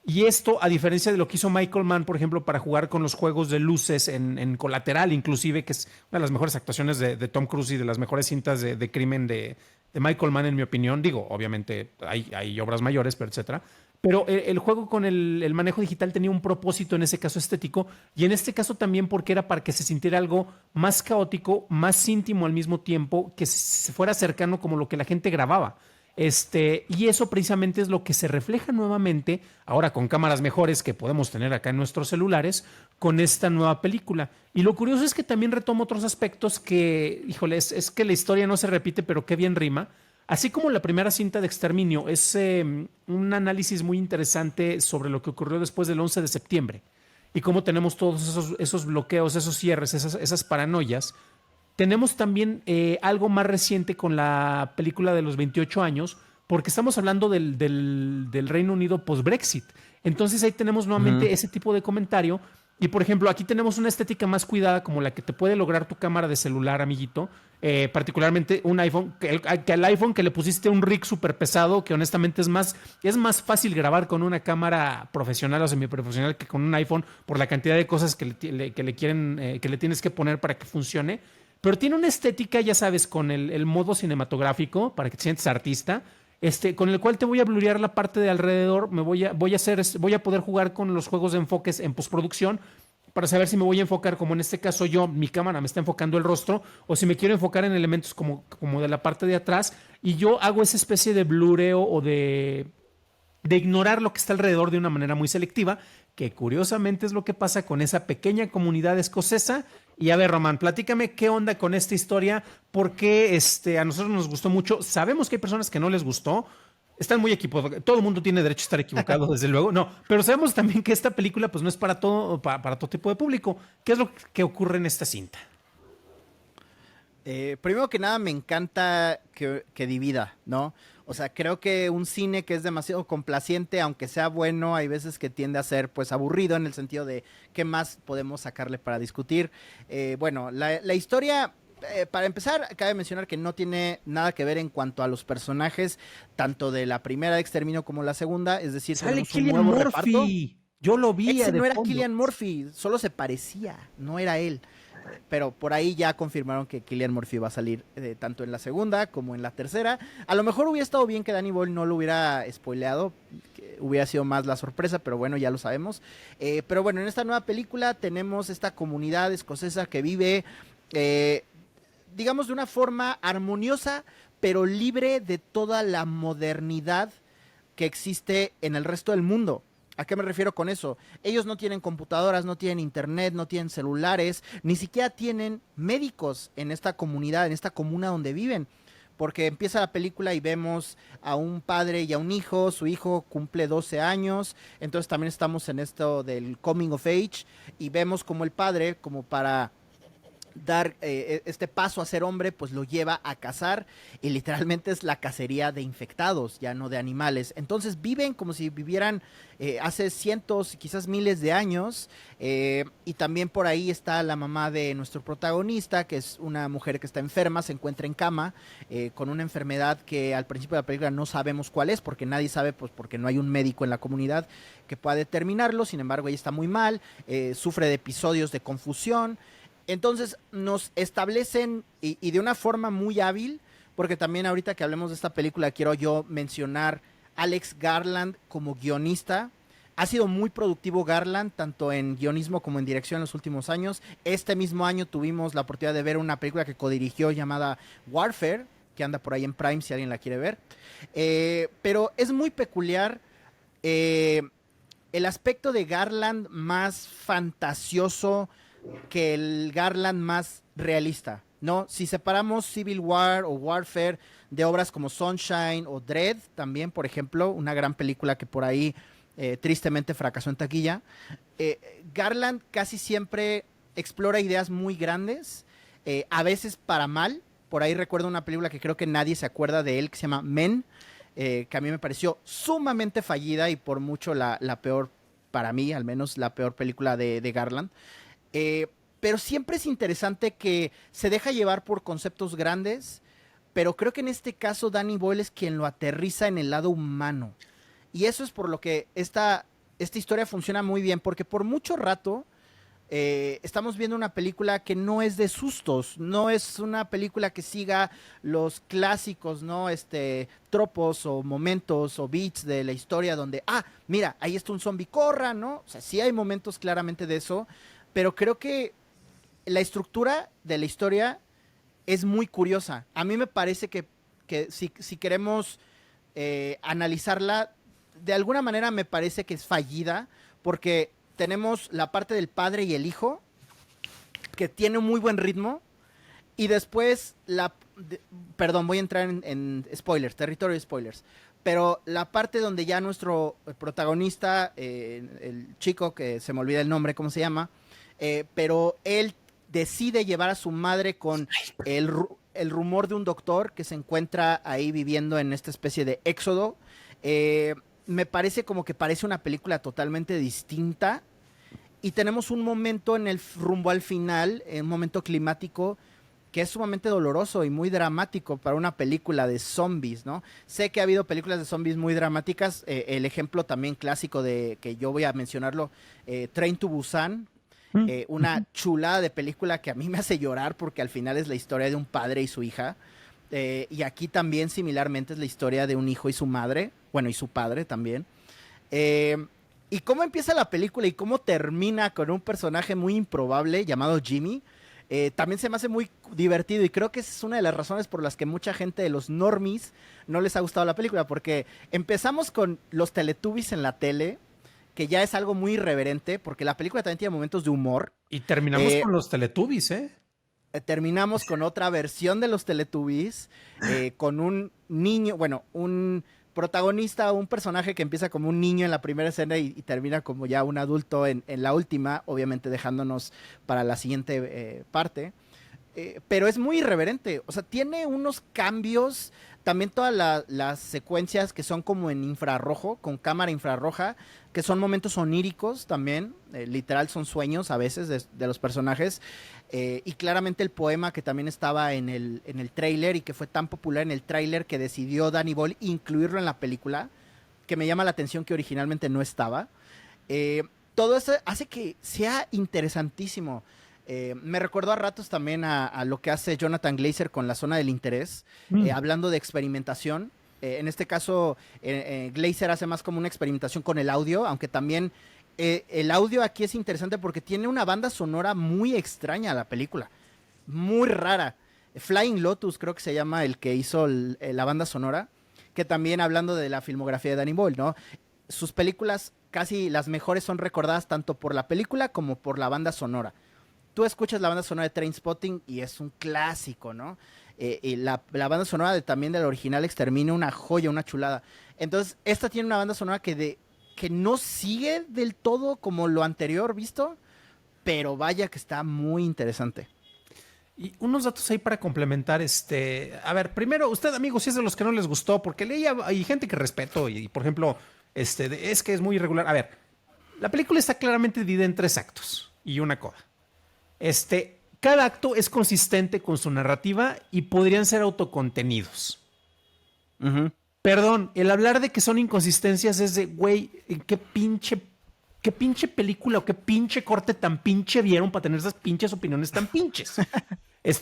Y esto, a diferencia de lo que hizo Michael Mann, por ejemplo, para jugar con los juegos de luces en Colateral, inclusive, que es una de las mejores actuaciones de Tom Cruise y de las mejores cintas de crimen de Michael Mann, en mi opinión. Digo, obviamente hay obras mayores, pero etcétera. Pero el juego con el manejo digital tenía un propósito, en ese caso estético, y en este caso también porque era para que se sintiera algo más caótico, más íntimo al mismo tiempo, que se fuera cercano como lo que la gente grababa. Y eso precisamente es lo que se refleja nuevamente, ahora con cámaras mejores que podemos tener acá en nuestros celulares, con esta nueva película. Y lo curioso es que también retoma otros aspectos que, híjole, es que la historia no se repite, pero qué bien rima. Así como la primera cinta de Exterminio es un análisis muy interesante sobre lo que ocurrió después del 11 de septiembre y cómo tenemos todos esos bloqueos, esos cierres, esas paranoias. Tenemos también algo más reciente con la película de los 28 años, porque estamos hablando del Reino Unido post-Brexit. Entonces ahí tenemos nuevamente ese tipo de comentario. Y por ejemplo, aquí tenemos una estética más cuidada como la que te puede lograr tu cámara de celular, amiguito. Particularmente un iPhone, que al iPhone que le pusiste un rig súper pesado, que honestamente es más fácil grabar con una cámara profesional o semiprofesional que con un iPhone por la cantidad de cosas que le quieren, que le tienes que poner para que funcione. Pero tiene una estética, ya sabes, con el modo cinematográfico, para que te sientes artista, con el cual te voy a blurear la parte de alrededor, voy a poder jugar con los juegos de enfoques en postproducción para saber si me voy a enfocar, como en este caso yo, mi cámara me está enfocando el rostro, o si me quiero enfocar en elementos como de la parte de atrás, y yo hago esa especie de blureo o de ignorar lo que está alrededor de una manera muy selectiva, que curiosamente es lo que pasa con esa pequeña comunidad escocesa. Y a ver, Román, platícame qué onda con esta historia, porque a nosotros nos gustó mucho. Sabemos que hay personas que no les gustó, están muy equivocados. Todo el mundo tiene derecho a estar equivocado, desde luego. No, pero sabemos también que esta película pues no es para para todo tipo de público. ¿Qué es lo que ocurre en esta cinta? Primero que nada, me encanta que divida, ¿no? O sea, creo que un cine que es demasiado complaciente, aunque sea bueno, hay veces que tiende a ser pues aburrido en el sentido de qué más podemos sacarle para discutir. Bueno, la historia, para empezar, cabe mencionar que no tiene nada que ver en cuanto a los personajes, tanto de la primera de Exterminio como la segunda, es decir, Sale tenemos un Cillian nuevo Murphy. reparto. Yo lo vi Ese de no era fondo. Cillian Murphy, solo se parecía, no era él. Pero por ahí ya confirmaron que Cillian Murphy va a salir tanto en la segunda como en la tercera. A lo mejor hubiera estado bien que Danny Boyle no lo hubiera spoileado, que hubiera sido más la sorpresa, pero bueno, ya lo sabemos. Pero bueno, en esta nueva película tenemos esta comunidad escocesa que vive, digamos, de una forma armoniosa, pero libre de toda la modernidad que existe en el resto del mundo. ¿A qué me refiero con eso? Ellos no tienen computadoras, no tienen internet, no tienen celulares, ni siquiera tienen médicos en esta comunidad, en esta comuna donde viven. Porque empieza la película y vemos a un padre y a un hijo, su hijo cumple 12 años, entonces también estamos en esto del coming of age y vemos como el padre, como para dar este paso a ser hombre, pues lo lleva a cazar y literalmente es la cacería de infectados, ya no de animales. Entonces viven como si vivieran hace cientos, quizás miles de años. Y también por ahí está la mamá de nuestro protagonista, que es una mujer que está enferma, se encuentra en cama con una enfermedad que al principio de la película no sabemos cuál es, porque nadie sabe, pues porque no hay un médico en la comunidad que pueda determinarlo. Sin embargo, ella está muy mal, sufre de episodios de confusión. Entonces nos establecen y de una forma muy hábil, porque también ahorita que hablemos de esta película quiero yo mencionar Alex Garland como guionista. Ha sido muy productivo Garland, tanto en guionismo como en dirección en los últimos años. Este mismo año tuvimos la oportunidad de ver una película que codirigió llamada Warfare, que anda por ahí en Prime si alguien la quiere ver. Pero es muy peculiar el aspecto de Garland más fantasioso que el Garland más realista, ¿no? Si separamos Civil War o Warfare de obras como Sunshine o Dread, también, por ejemplo, una gran película que por ahí tristemente fracasó en taquilla, Garland casi siempre explora ideas muy grandes, a veces para mal. Por ahí recuerdo una película que creo que nadie se acuerda de él, que se llama Men, que a mí me pareció sumamente fallida y por mucho la peor, para mí al menos, la peor película de Garland. Pero siempre es interesante que se deja llevar por conceptos grandes, pero creo que en este caso Danny Boyle es quien lo aterriza en el lado humano. Y eso es por lo que esta historia funciona muy bien, porque por mucho rato estamos viendo una película que no es de sustos, no es una película que siga los clásicos, ¿no? Tropos o momentos o beats de la historia donde, mira, ahí está un zombie, corra, ¿no? O sea, sí hay momentos claramente de eso, pero creo que la estructura de la historia es muy curiosa. A mí me parece que si queremos analizarla, de alguna manera me parece que es fallida, porque tenemos la parte del padre y el hijo, que tiene un muy buen ritmo, y después perdón, voy a entrar en spoilers, territorio de spoilers. Pero la parte donde ya nuestro protagonista, el chico, que se me olvida el nombre, ¿cómo se llama? Pero él decide llevar a su madre con el rumor de un doctor que se encuentra ahí viviendo en esta especie de éxodo. Me parece como que parece una película totalmente distinta. Y tenemos un momento en el rumbo al final, un momento climático, que es sumamente doloroso y muy dramático para una película de zombies, ¿no? Sé que ha habido películas de zombies muy dramáticas, el ejemplo también clásico de que yo voy a mencionarlo, Train to Busan, una chulada de película que a mí me hace llorar porque al final es la historia de un padre y su hija, y aquí también similarmente es la historia de un hijo y su madre, bueno, y su padre también. Y cómo empieza la película y cómo termina con un personaje muy improbable llamado Jimmy, también se me hace muy divertido, y creo que esa es una de las razones por las que mucha gente de los normies no les ha gustado la película, porque empezamos con los Teletubbies en la tele, que ya es algo muy irreverente, porque la película también tiene momentos de humor. Y terminamos con los Teletubbies, ¿eh? Terminamos con otra versión de los Teletubbies, con un niño, bueno, un protagonista, un personaje que empieza como un niño en la primera escena y termina como ya un adulto en la última, obviamente dejándonos para la siguiente parte. Pero es muy irreverente, o sea, tiene unos cambios, también todas las secuencias que son como en infrarrojo, con cámara infrarroja, que son momentos oníricos también, literal son sueños a veces de los personajes, y claramente el poema que también estaba en el tráiler y que fue tan popular en el tráiler que decidió Danny Boyle incluirlo en la película, que me llama la atención que originalmente no estaba. Todo eso hace que sea interesantísimo. Me recordó a ratos también a lo que hace Jonathan Glazer con La Zona del Interés, hablando de experimentación. En este caso, Glazer hace más como una experimentación con el audio, aunque también el audio aquí es interesante porque tiene una banda sonora muy extraña la película, muy rara. Flying Lotus creo que se llama el que hizo la banda sonora, que también hablando de la filmografía de Danny Boyle, ¿no? Sus películas casi las mejores son recordadas tanto por la película como por la banda sonora. Tú escuchas la banda sonora de Trainspotting y es un clásico, ¿no? Y la banda sonora también del original Exterminio, una joya, una chulada. Entonces, esta tiene una banda sonora que no sigue del todo como lo anterior visto, pero vaya que está muy interesante. Y unos datos ahí para complementar, a ver, primero, usted, amigo, si es de los que no les gustó, porque hay gente que respeto y, por ejemplo, es que es muy irregular. A ver, la película está claramente dividida en 3 actos y una coda. Cada acto es consistente con su narrativa y podrían ser autocontenidos. Perdón, el hablar de que son inconsistencias es de, güey, qué pinche película o qué pinche corte tan pinche vieron para tener esas pinches opiniones tan pinches.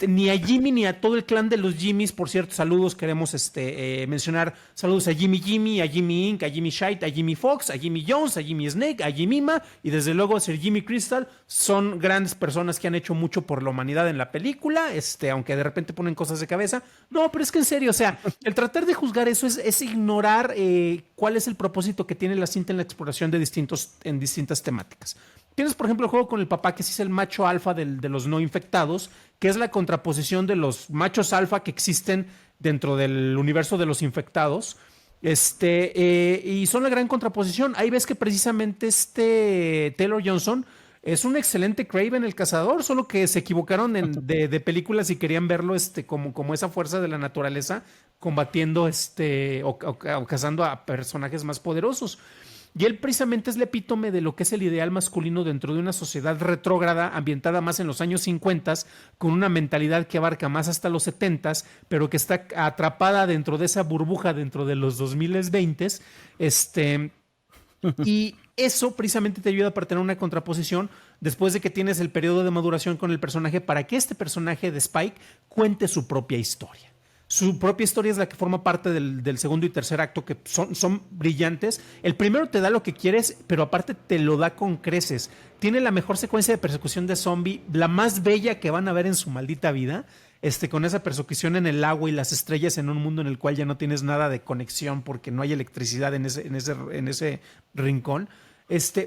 Ni a Jimmy ni a todo el clan de los Jimmys, por cierto, saludos, queremos mencionar saludos a Jimmy, a Jimmy Inc., a Jimmy Shite, a Jimmy Fox, a Jimmy Jones, a Jimmy Snake, a Jimmy Ma y desde luego a Sir Jimmy Crystal. Son grandes personas que han hecho mucho por la humanidad en la película, aunque de repente ponen cosas de cabeza. No, pero es que en serio, o sea, el tratar de juzgar eso es ignorar cuál es el propósito que tiene la cinta en la exploración de en distintas temáticas. Tienes, por ejemplo, el juego con el papá, que sí es el macho alfa de los no infectados, que es la contraposición de los machos alfa que existen dentro del universo de los infectados. Y son la gran contraposición. Ahí ves que precisamente Taylor Johnson es un excelente Kraven el cazador, solo que se equivocaron de películas y querían verlo como esa fuerza de la naturaleza combatiendo o cazando a personajes más poderosos. Y él precisamente es el epítome de lo que es el ideal masculino dentro de una sociedad retrógrada, ambientada más en los años 50, con una mentalidad que abarca más hasta los 70, pero que está atrapada dentro de esa burbuja dentro de los 2020. Y eso precisamente te ayuda para tener una contraposición después de que tienes el periodo de maduración con el personaje, para que este personaje de Spike cuente su propia historia. Su propia historia es la que forma parte del segundo y tercer acto, que son brillantes. El primero te da lo que quieres, pero aparte te lo da con creces. Tiene la mejor secuencia de persecución de zombie, la más bella que van a ver en su maldita vida. con esa persecución en el agua y las estrellas en un mundo en el cual ya no tienes nada de conexión porque no hay electricidad en ese rincón.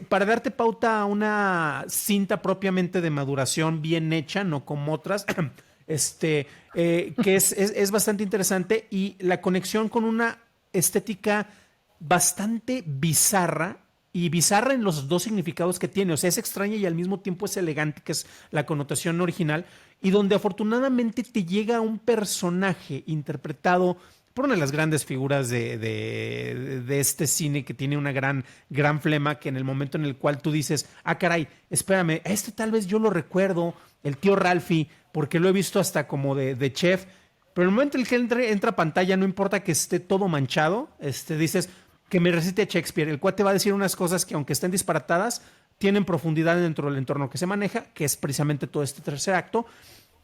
Para darte pauta a una cinta propiamente de maduración bien hecha, no como otras, que es bastante interesante y la conexión con una estética bastante bizarra y bizarra en los dos significados que tiene. O sea, es extraña y al mismo tiempo es elegante, que es la connotación original, y donde afortunadamente te llega un personaje interpretado por una de las grandes figuras de este cine que tiene una gran flema, que en el momento en el cual tú dices, ah, caray, espérame, tal vez yo lo recuerdo, el tío Ralphie, porque lo he visto hasta como de chef, pero en el momento en el que entra a pantalla, no importa que esté todo manchado, dices que me recite a Shakespeare. El cual te va a decir unas cosas que, aunque estén disparatadas, tienen profundidad dentro del entorno que se maneja, que es precisamente todo este tercer acto.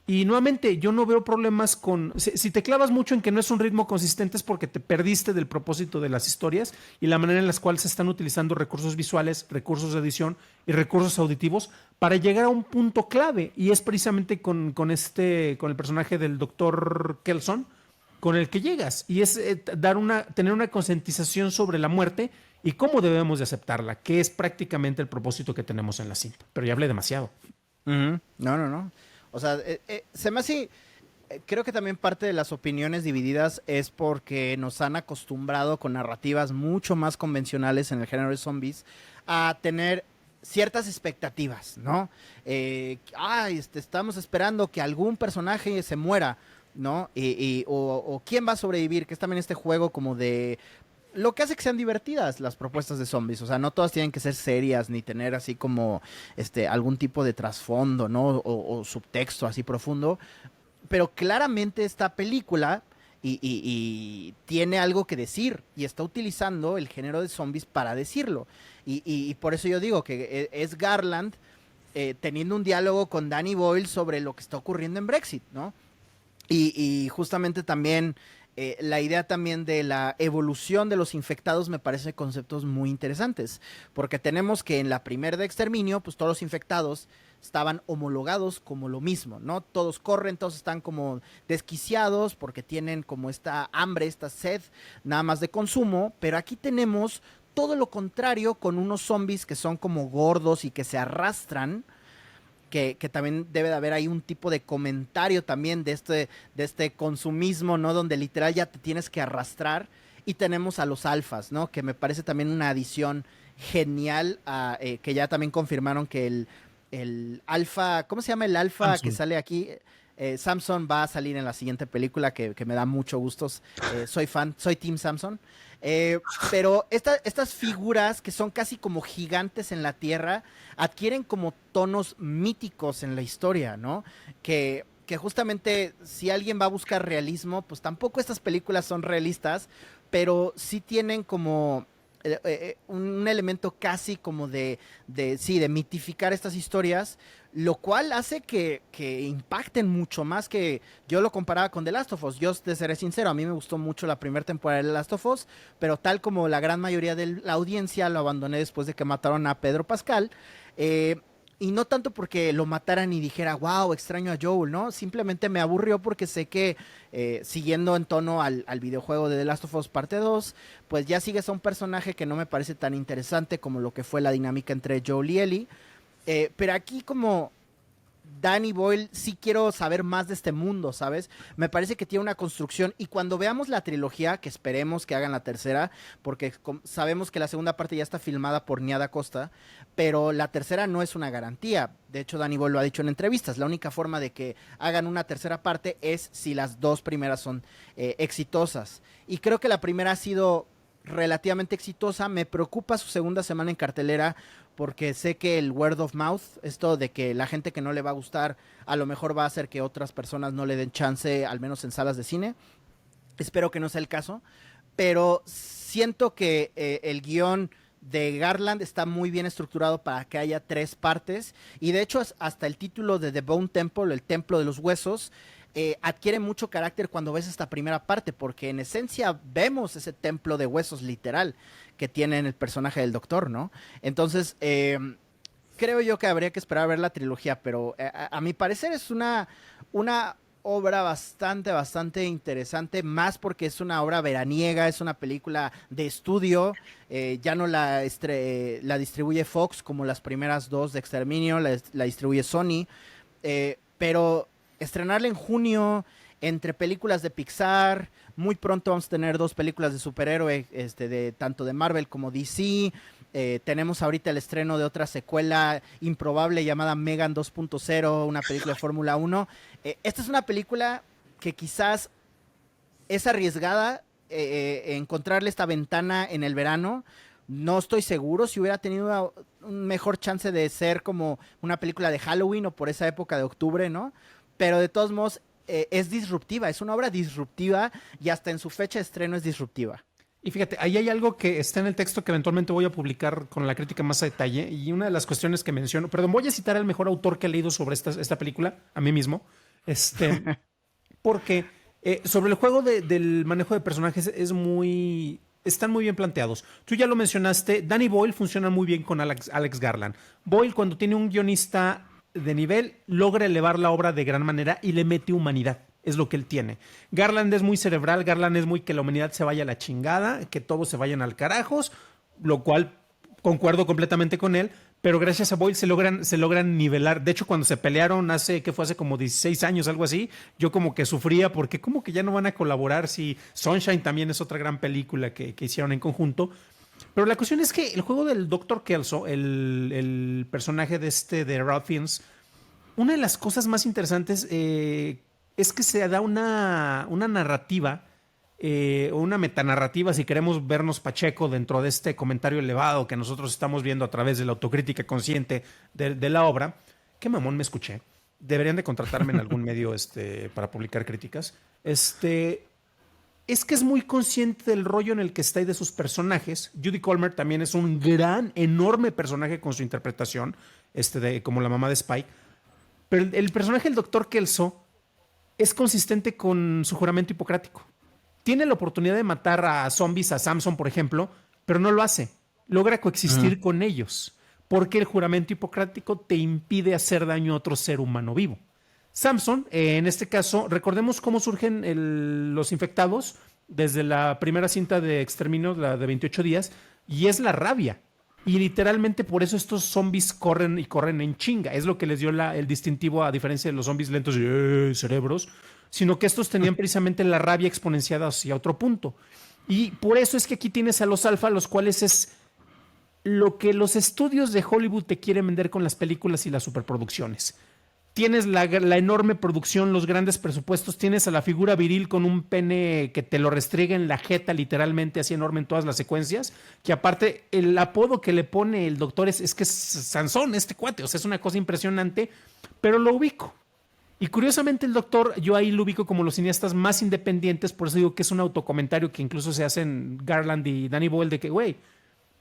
Y nuevamente, yo no veo problemas con... Si te clavas mucho en que no es un ritmo consistente, es porque te perdiste del propósito de las historias y la manera en las cuales se están utilizando recursos visuales, recursos de edición y recursos auditivos para llegar a un punto clave. Y es precisamente con el personaje del doctor Kelson con el que llegas. Y es tener una concientización sobre la muerte y cómo debemos de aceptarla, que es prácticamente el propósito que tenemos en la cinta. Pero ya hablé demasiado. No, no, no. O sea, se me hace, creo que también parte de las opiniones divididas es porque nos han acostumbrado con narrativas mucho más convencionales en el género de zombies a tener ciertas expectativas, ¿no? Estamos esperando que algún personaje se muera, ¿no? O quién va a sobrevivir, que es también este juego como de... Lo que hace que sean divertidas las propuestas de zombies. O sea, no todas tienen que ser serias ni tener así como algún tipo de trasfondo, ¿no? O subtexto así profundo. Pero claramente esta película y tiene algo que decir y está utilizando el género de zombies para decirlo. Y por eso yo digo que es Garland teniendo un diálogo con Danny Boyle sobre lo que está ocurriendo en Brexit, ¿no? Y justamente también... la idea también de la evolución de los infectados me parece conceptos muy interesantes, porque tenemos que en la primera de Exterminio, pues todos los infectados estaban homologados como lo mismo, ¿no? Todos corren, todos están como desquiciados porque tienen como esta hambre, esta sed, nada más de consumo, pero aquí tenemos todo lo contrario con unos zombies que son como gordos y que se arrastran, que también debe de haber ahí un tipo de comentario también de este consumismo, ¿no? Donde literal ya te tienes que arrastrar. Y tenemos a los alfas, ¿no? Que me parece también una adición genial, que ya también confirmaron que el alfa, ¿cómo se llama el alfa Samson. que sale aquí? Samson va a salir en la siguiente película que me da mucho gusto. Soy fan, soy Team Samson. Pero estas figuras que son casi como gigantes en la tierra adquieren como tonos míticos en la historia, ¿no? Que justamente si alguien va a buscar realismo, pues tampoco estas películas son realistas, pero sí tienen como un elemento casi como de mitificar estas historias, lo cual hace que impacten mucho más. Que yo lo comparaba con The Last of Us. Yo te seré sincero, a mí me gustó mucho la primera temporada de The Last of Us, pero tal como la gran mayoría de la audiencia lo abandoné después de que mataron a Pedro Pascal. Y no tanto porque lo mataran y dijera, wow, extraño a Joel, ¿no? Simplemente me aburrió porque sé que, siguiendo en tono al videojuego de The Last of Us Parte 2, pues ya sigues a un personaje que no me parece tan interesante como lo que fue la dinámica entre Joel y Ellie. Pero aquí como Danny Boyle sí quiero saber más de este mundo, ¿sabes? Me parece que tiene una construcción, y cuando veamos la trilogía, que esperemos que hagan la tercera, porque sabemos que la segunda parte ya está filmada por Nia Da Costa, pero la tercera no es una garantía. De hecho, Danny Boyle lo ha dicho en entrevistas. La única forma de que hagan una tercera parte es si las dos primeras son exitosas. Y creo que la primera ha sido relativamente exitosa. Me preocupa su segunda semana en cartelera, porque sé que el word of mouth, esto de que la gente que no le va a gustar, a lo mejor va a hacer que otras personas no le den chance, al menos en salas de cine. Espero que no sea el caso, pero siento que el guión de Garland está muy bien estructurado para que haya 3 partes, y de hecho hasta el título de The Bone Temple, el templo de los huesos, adquiere mucho carácter cuando ves esta primera parte, porque en esencia vemos ese templo de huesos literal que tiene en el personaje del doctor, ¿no? Entonces, creo yo que habría que esperar a ver la trilogía, pero a mi parecer es una obra bastante interesante, más porque es una obra veraniega, es una película de estudio, ya no la distribuye Fox como las primeras dos de Exterminio, la distribuye Sony, pero estrenarla en junio, entre películas de Pixar, muy pronto vamos a tener dos películas de superhéroe, tanto de Marvel como DC. Tenemos ahorita el estreno de otra secuela improbable llamada Megan 2.0, una película de Fórmula 1. Esta es una película que quizás es arriesgada encontrarle esta ventana en el verano. No estoy seguro si hubiera tenido un mejor chance de ser como una película de Halloween o por esa época de octubre, ¿no? Pero de todos modos es disruptiva, es una obra disruptiva y hasta en su fecha de estreno es disruptiva. Y fíjate, ahí hay algo que está en el texto que eventualmente voy a publicar con la crítica más a detalle. Y una de las cuestiones que menciono, perdón, voy a citar al mejor autor que he leído sobre esta película, a mí mismo. Porque sobre el juego del manejo de personajes están muy bien planteados. Tú ya lo mencionaste, Danny Boyle funciona muy bien con Alex Garland. Boyle, cuando tiene un guionista de nivel, logra elevar la obra de gran manera y le mete humanidad. Es lo que él tiene. Garland es muy cerebral, Garland es muy que la humanidad se vaya a la chingada, que todos se vayan al carajos, lo cual concuerdo completamente con él, pero gracias a Boyle se logran nivelar. De hecho, cuando se pelearon hace como 16 años, algo así, yo como que sufría porque como que ya no van a colaborar. Si Sunshine también es otra gran película que hicieron en conjunto. Pero la cuestión es que el juego del Dr. Kelso, el personaje de Ralph Fiennes, una de las cosas más interesantes es que se da una narrativa, una metanarrativa, si queremos vernos Pacheco dentro de este comentario elevado que nosotros estamos viendo a través de la autocrítica consciente de la obra. Qué mamón me escuché. Deberían de contratarme en algún medio para publicar críticas. Es que es muy consciente del rollo en el que está y de sus personajes. Judy Colmer también es un gran, enorme personaje con su interpretación, como la mamá de Spike. Pero el personaje del Dr. Kelso es consistente con su juramento hipocrático. Tiene la oportunidad de matar a zombies, a Samson, por ejemplo, pero no lo hace. Logra coexistir con ellos, porque el juramento hipocrático te impide hacer daño a otro ser humano vivo. Samson, en este caso, recordemos cómo surgen los infectados desde la primera cinta de Exterminio, la de 28 días, y es la rabia. Y literalmente por eso estos zombies corren y corren en chinga. Es lo que les dio el distintivo, a diferencia de los zombies lentos y cerebros, sino que estos tenían precisamente la rabia exponenciada hacia otro punto. Y por eso es que aquí tienes a los alfa, los cuales es lo que los estudios de Hollywood te quieren vender con las películas y las superproducciones. Tienes la enorme producción, los grandes presupuestos, tienes a la figura viril con un pene que te lo restriega en la jeta literalmente así enorme en todas las secuencias, que aparte el apodo que le pone el doctor es que es Sansón, este cuate, o sea, es una cosa impresionante, pero lo ubico. Y curiosamente el doctor, yo ahí lo ubico como los cineastas más independientes, por eso digo que es un autocomentario que incluso se hacen Garland y Danny Boyle de que, güey,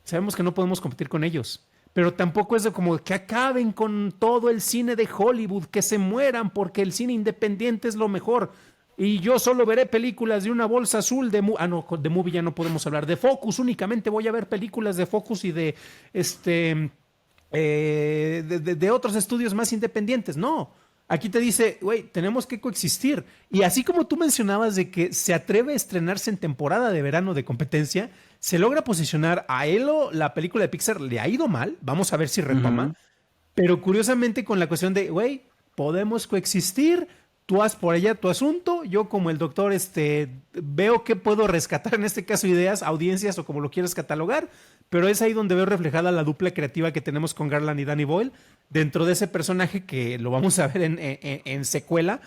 sabemos que no podemos competir con ellos. Pero tampoco es de como que acaben con todo el cine de Hollywood, que se mueran porque el cine independiente es lo mejor. Y yo solo veré películas de una bolsa azul de de Movie ya no podemos hablar. De Focus, únicamente voy a ver películas de Focus y de otros estudios más independientes. No. Aquí te dice, güey, tenemos que coexistir. Y así como tú mencionabas de que se atreve a estrenarse en temporada de verano de competencia, se logra posicionar a Elo, la película de Pixar, le ha ido mal. Vamos a ver si retoma. Pero curiosamente con la cuestión de, güey, podemos coexistir. Tú haz por allá tu asunto. Yo como el doctor veo que puedo rescatar, en este caso ideas, audiencias o como lo quieras catalogar. Pero es ahí donde veo reflejada la dupla creativa que tenemos con Garland y Danny Boyle dentro de ese personaje que lo vamos a ver en secuela,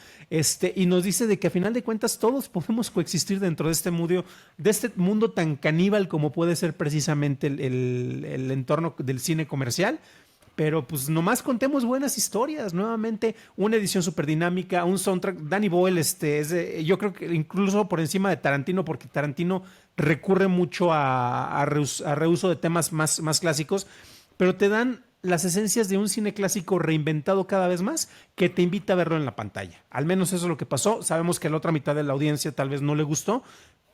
y nos dice de que a final de cuentas todos podemos coexistir dentro de este mundo tan caníbal como puede ser precisamente el entorno del cine comercial. Pero pues nomás contemos buenas historias. Nuevamente, una edición súper dinámica, un soundtrack. Danny Boyle, yo creo que incluso por encima de Tarantino, porque Tarantino recurre mucho a reuso de temas más clásicos, pero te dan las esencias de un cine clásico reinventado cada vez más, que te invita a verlo en la pantalla. Al menos eso es lo que pasó. Sabemos que a la otra mitad de la audiencia tal vez no le gustó,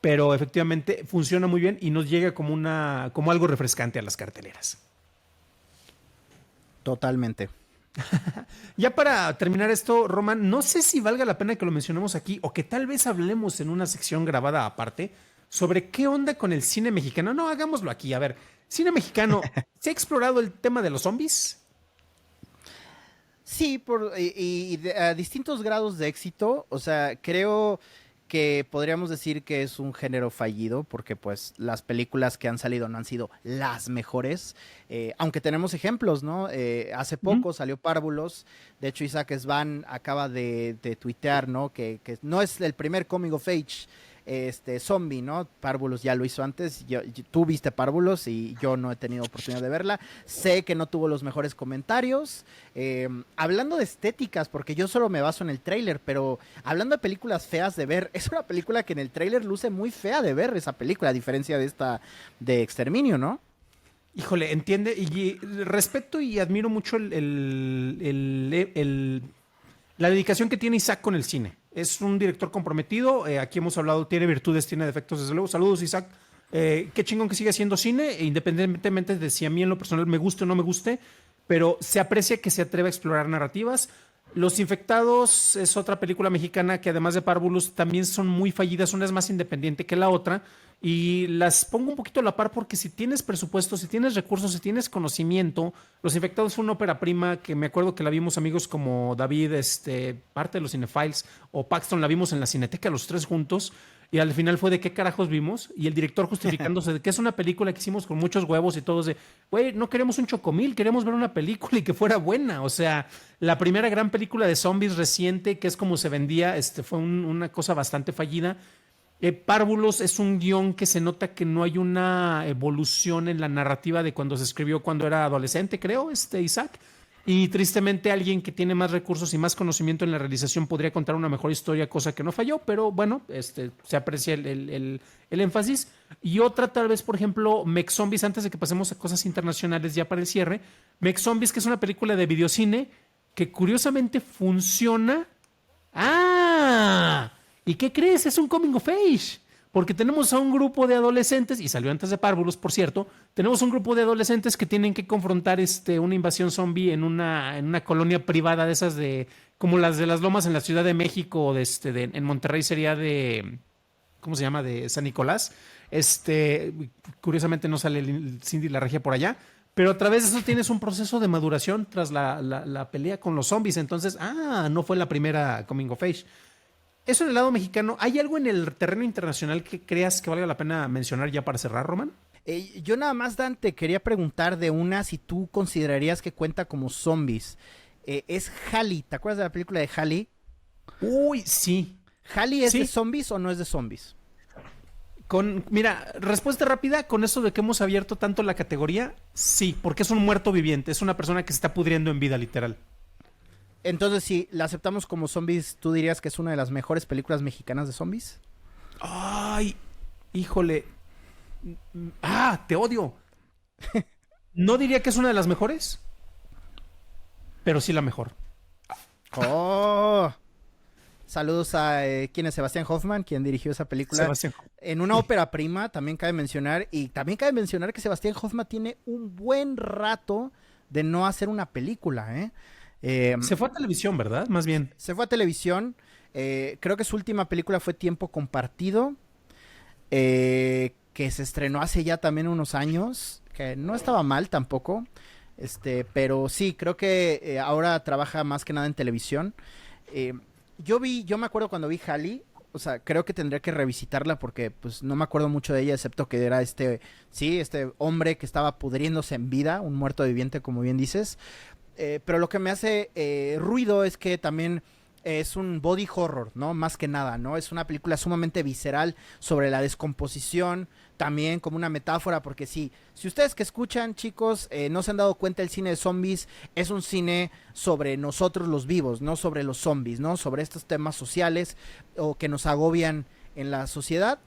pero efectivamente funciona muy bien y nos llega como algo refrescante a las carteleras. Totalmente. Ya para terminar esto, Roman, no sé si valga la pena que lo mencionemos aquí o que tal vez hablemos en una sección grabada aparte sobre qué onda con el cine mexicano. No, hagámoslo aquí. A ver, cine mexicano, ¿se ha explorado el tema de los zombies? Sí, a distintos grados de éxito. O sea, creo que podríamos decir que es un género fallido porque pues las películas que han salido no han sido las mejores, aunque tenemos ejemplos, ¿no? Hace Ujú. poco salió Párvulos, de hecho Isaac Svan acaba de tuitear, ¿no? Que no es el primer coming of age zombie, ¿no? Párvulos ya lo hizo antes, tú viste Párvulos y yo no he tenido oportunidad de verla, sé que no tuvo los mejores comentarios, hablando de estéticas, porque yo solo me baso en el tráiler, pero hablando de películas feas de ver, es una película que en el tráiler luce muy fea de ver esa película, a diferencia de esta de Exterminio, ¿no? Híjole, entiende, y respeto y admiro mucho la dedicación que tiene Isaac con el cine. Es un director comprometido. Aquí hemos hablado, tiene virtudes, tiene defectos, desde luego. Saludos, Isaac. Qué chingón que sigue haciendo cine, independientemente de si a mí en lo personal me guste o no me guste, pero se aprecia que se atreve a explorar narrativas. Los Infectados es otra película mexicana que además de Párvulos también son muy fallidas, una es más independiente que la otra y las pongo un poquito a la par porque si tienes presupuesto, si tienes recursos, si tienes conocimiento, Los Infectados fue una ópera prima que me acuerdo que la vimos amigos como David, parte de los Cinefiles o Paxton, la vimos en la Cineteca los tres juntos y al final fue de qué carajos vimos y el director justificándose de que es una película que hicimos con muchos huevos y todos de, güey, no queremos un chocomil, queremos ver una película y que fuera buena. O sea, la primera gran película de zombies reciente, que es como se vendía, fue una cosa bastante fallida. Párvulos es un guión que se nota que no hay una evolución en la narrativa de cuando se escribió cuando era adolescente, creo, Isaac. Y tristemente alguien que tiene más recursos y más conocimiento en la realización podría contar una mejor historia, cosa que no falló, pero bueno, se aprecia el énfasis. Y otra tal vez, por ejemplo, Mech Zombies, antes de que pasemos a cosas internacionales ya para el cierre, Mech Zombies, que es una película de videocine que curiosamente funciona. ¡Ah! ¿Y qué crees? Es un coming of age. Porque tenemos a un grupo de adolescentes, y salió antes de Párvulos, por cierto, tenemos un grupo de adolescentes que tienen que confrontar una invasión zombie en una colonia privada de esas de, como las de las Lomas en la Ciudad de México, en Monterrey sería de, ¿cómo se llama? De San Nicolás. Curiosamente no sale el Cindy la Regia por allá, pero a través de eso tienes un proceso de maduración tras la pelea con los zombies. Entonces, no fue la primera coming of age. Eso en el lado mexicano. ¿Hay algo en el terreno internacional que creas que valga la pena mencionar ya para cerrar, Roman? Yo nada más, Dan, te quería preguntar de una si tú considerarías que cuenta como zombies. Es Halley, ¿te acuerdas de la película de Halley? Uy, sí. ¿Halley es de Sí. zombies o no es de zombies? Mira, respuesta rápida, con eso de que hemos abierto tanto la categoría, sí, porque es un muerto viviente, es una persona que se está pudriendo en vida, literal. Entonces, si la aceptamos como zombies, ¿tú dirías que es una de las mejores películas mexicanas de zombies? Ay, híjole. Te odio. No diría que es una de las mejores, pero sí la mejor. ¡Oh! Saludos a ¿quién es Sebastián Hoffman, quien dirigió esa película? Sebastián. En una ópera prima, también cabe mencionar, y también cabe mencionar que Sebastián Hoffman tiene un buen rato de no hacer una película, ¿eh? Se fue a televisión, ¿verdad? Más bien. Se fue a televisión, creo que su última película fue Tiempo Compartido, que se estrenó hace ya también unos años, que no estaba mal tampoco, pero sí, creo que ahora trabaja más que nada en televisión. Eh, yo me acuerdo cuando vi Halley, o sea, creo que tendría que revisitarla porque pues no me acuerdo mucho de ella, excepto que era este hombre que estaba pudriéndose en vida, un muerto viviente, como bien dices. Pero lo que me hace ruido es que también es un body horror, ¿no? Más que nada, ¿no? Es una película sumamente visceral sobre la descomposición, también como una metáfora, porque sí, si ustedes que escuchan, chicos, no se han dado cuenta, el cine de zombies es un cine sobre nosotros los vivos, no sobre los zombies, ¿no? Sobre estos temas sociales o que nos agobian en la sociedad.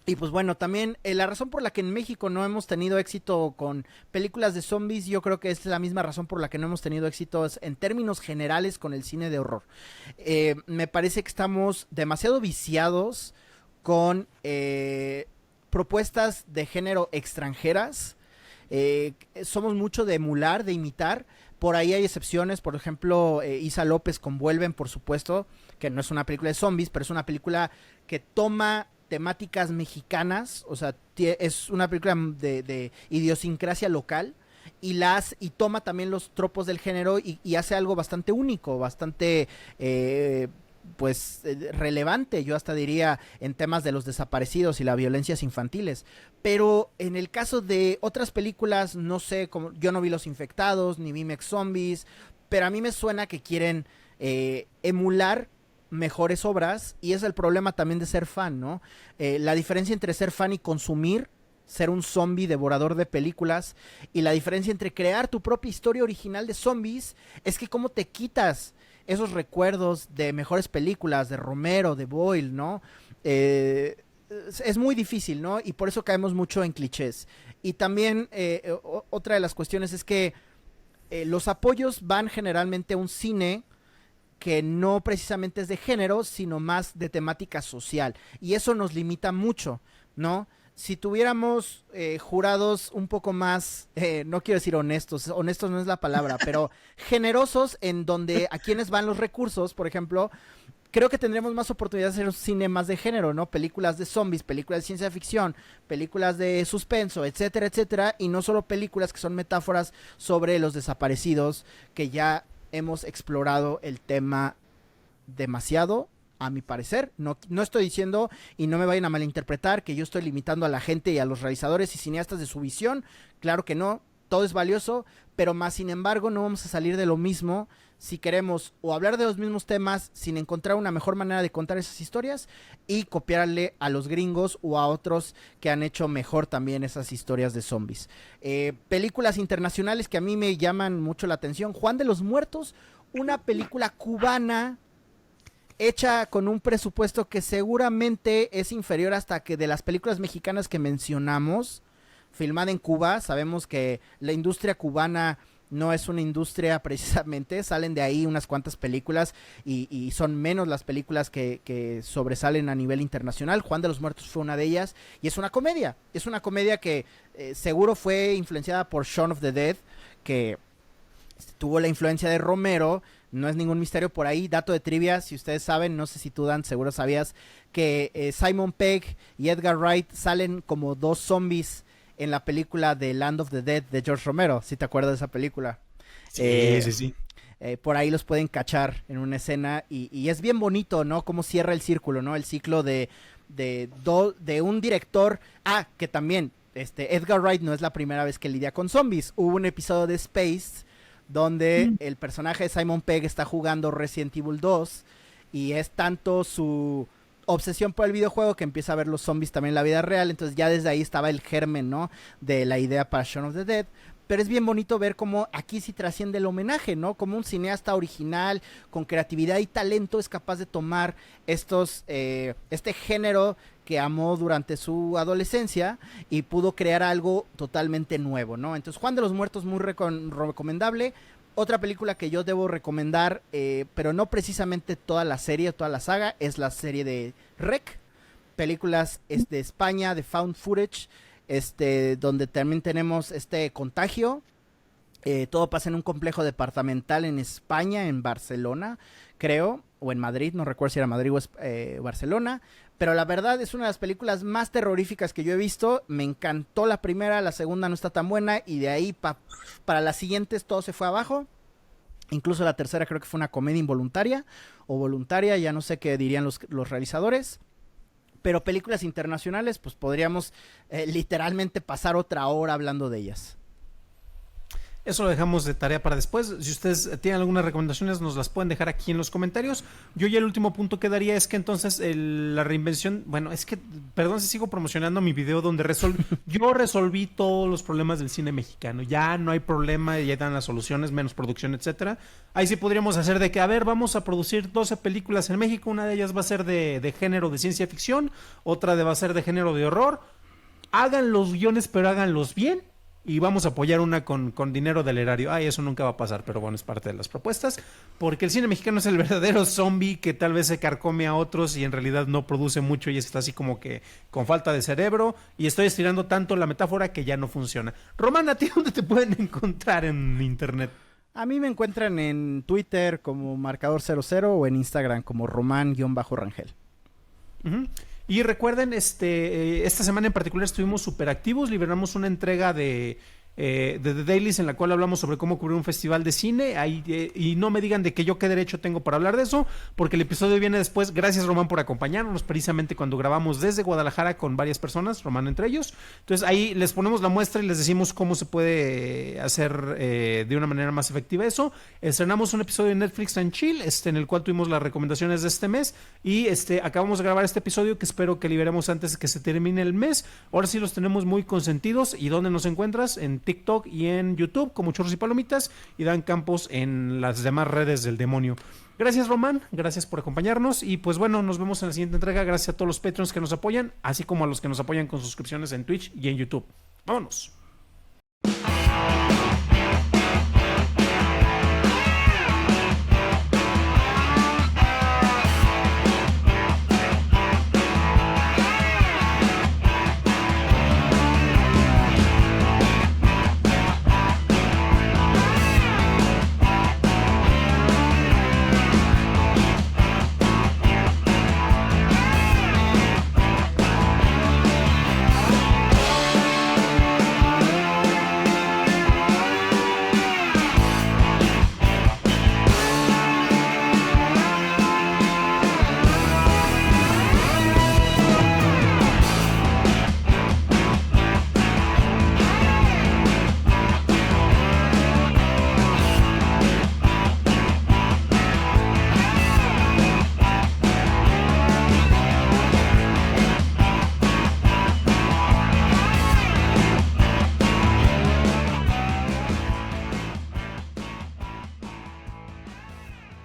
Y pues bueno, también la razón por la que en México no hemos tenido éxito con películas de zombies, yo creo que es la misma razón por la que no hemos tenido éxito en términos generales con el cine de horror. Me parece que estamos demasiado viciados con propuestas de género extranjeras. Somos mucho de emular, de imitar, Por ahí hay excepciones, por ejemplo, Isa López con Vuelven, por supuesto, que no es una película de zombies, pero es una película que toma temáticas mexicanas, o sea, es una película de idiosincrasia local y toma también los tropos del género y hace algo bastante único, bastante relevante, yo hasta diría, en temas de los desaparecidos y las violencias infantiles. Pero en el caso de otras películas, no sé, como yo no vi Los Infectados, ni vi Mex Zombies, pero a mí me suena que quieren emular mejores obras, y es el problema también de ser fan, ¿no? La diferencia entre ser fan y consumir, ser un zombie devorador de películas, y la diferencia entre crear tu propia historia original de zombies, es que cómo te quitas esos recuerdos de mejores películas, de Romero, de Boyle, ¿no? Es muy difícil, ¿no? Y por eso caemos mucho en clichés. Y también otra de las cuestiones es que los apoyos van generalmente a un cine que no precisamente es de género, sino más de temática social. Y eso nos limita mucho, ¿no? Si tuviéramos jurados un poco más, no quiero decir honestos no es la palabra, pero generosos en donde a quienes van los recursos, por ejemplo, creo que tendremos más oportunidad de hacer un cine más de género, ¿no? Películas de zombies, películas de ciencia ficción, películas de suspenso, etcétera, etcétera, y no solo películas que son metáforas sobre los desaparecidos, que ya hemos explorado el tema demasiado, a mi parecer. No estoy diciendo, y no me vayan a malinterpretar, que yo estoy limitando a la gente y a los realizadores y cineastas de su visión. Claro que no, todo es valioso, pero más sin embargo no vamos a salir de lo mismo si queremos o hablar de los mismos temas sin encontrar una mejor manera de contar esas historias y copiarle a los gringos o a otros que han hecho mejor también esas historias de zombies. Películas internacionales que a mí me llaman mucho la atención: Juan de los Muertos, una película cubana hecha con un presupuesto que seguramente es inferior hasta que de las películas mexicanas que mencionamos, filmada en Cuba. Sabemos que la industria cubana no es una industria precisamente, salen de ahí unas cuantas películas y son menos las películas que sobresalen a nivel internacional. Juan de los Muertos fue una de ellas, y es una comedia que seguro fue influenciada por Shaun of the Dead, que tuvo la influencia de Romero. No es ningún misterio por ahí. Dato de trivia, si ustedes saben, no sé si tú, Dan, seguro sabías que Simon Pegg y Edgar Wright salen como dos zombies en la película de Land of the Dead de George Romero, si te acuerdas de esa película. Sí. Por ahí los pueden cachar en una escena y es bien bonito, ¿no? Cómo cierra el círculo, ¿no? El ciclo de un director. Que también Edgar Wright no es la primera vez que lidia con zombies. Hubo un episodio de Space donde el personaje de Simon Pegg está jugando Resident Evil 2 y es tanto su obsesión por el videojuego que empieza a ver los zombies también en la vida real. Entonces ya desde ahí estaba el germen, ¿no?, de la idea para Shaun of the Dead. Pero es bien bonito ver cómo aquí sí trasciende el homenaje, ¿no? Como un cineasta original, con creatividad y talento, es capaz de tomar este género que amó durante su adolescencia y pudo crear algo totalmente nuevo, ¿no? Entonces, Juan de los Muertos, muy recomendable. Otra película que yo debo recomendar, pero no precisamente toda la serie, toda la saga, es la serie de REC. Películas de España, de Found Footage, donde también tenemos Contagio. Todo pasa en un complejo departamental en España, en Barcelona, creo, o en Madrid, no recuerdo si era Madrid o Barcelona, pero la verdad es una de las películas más terroríficas que yo he visto. Me encantó la primera, la segunda no está tan buena, y de ahí para las siguientes todo se fue abajo. Incluso la tercera creo que fue una comedia involuntaria o voluntaria, ya no sé qué dirían los realizadores. Pero películas internacionales, pues podríamos literalmente pasar otra hora hablando de ellas. Eso lo dejamos de tarea para después. Si ustedes tienen algunas recomendaciones, nos las pueden dejar aquí en los comentarios. Yo ya el último punto que daría es que entonces la reinvención... Bueno, es que, perdón si sigo promocionando mi video donde yo resolví todos los problemas del cine mexicano. Ya no hay problema, ya dan las soluciones, menos producción, etcétera. Ahí sí podríamos hacer de que, a ver, vamos a producir 12 películas en México. Una de ellas va a ser de género de ciencia ficción, otra va a ser de género de horror. Hagan los guiones, pero háganlos bien. Y vamos a apoyar una con dinero del erario. Eso nunca va a pasar, pero bueno, es parte de las propuestas. Porque el cine mexicano es el verdadero zombie que tal vez se carcome a otros y en realidad no produce mucho y está así como que con falta de cerebro. Y estoy estirando tanto la metáfora que ya no funciona. Román, ¿a ti dónde te pueden encontrar en internet? A mí me encuentran en Twitter como marcador00 o en Instagram como román-rangel. Ujú. Y recuerden, esta semana en particular estuvimos súper activos, liberamos una entrega de The Dailies en la cual hablamos sobre cómo cubrir un festival de cine. Ahí, y no me digan de que yo qué derecho tengo para hablar de eso, porque el episodio viene después. Gracias, Román, por acompañarnos precisamente cuando grabamos desde Guadalajara con varias personas, Román entre ellos. Entonces ahí les ponemos la muestra y les decimos cómo se puede hacer de una manera más efectiva eso. Estrenamos un episodio de Netflix and Chill, en el cual tuvimos las recomendaciones de este mes y acabamos de grabar este episodio que espero que liberemos antes de que se termine el mes. Ahora sí los tenemos muy consentidos. ¿Y dónde nos encuentras? En TikTok y en YouTube como Churros y Palomitas, y Dan Campos en las demás redes del demonio. Gracias, Román, gracias por acompañarnos y pues bueno, nos vemos en la siguiente entrega. Gracias a todos los Patreons que nos apoyan, así como a los que nos apoyan con suscripciones en Twitch y en YouTube. Vámonos.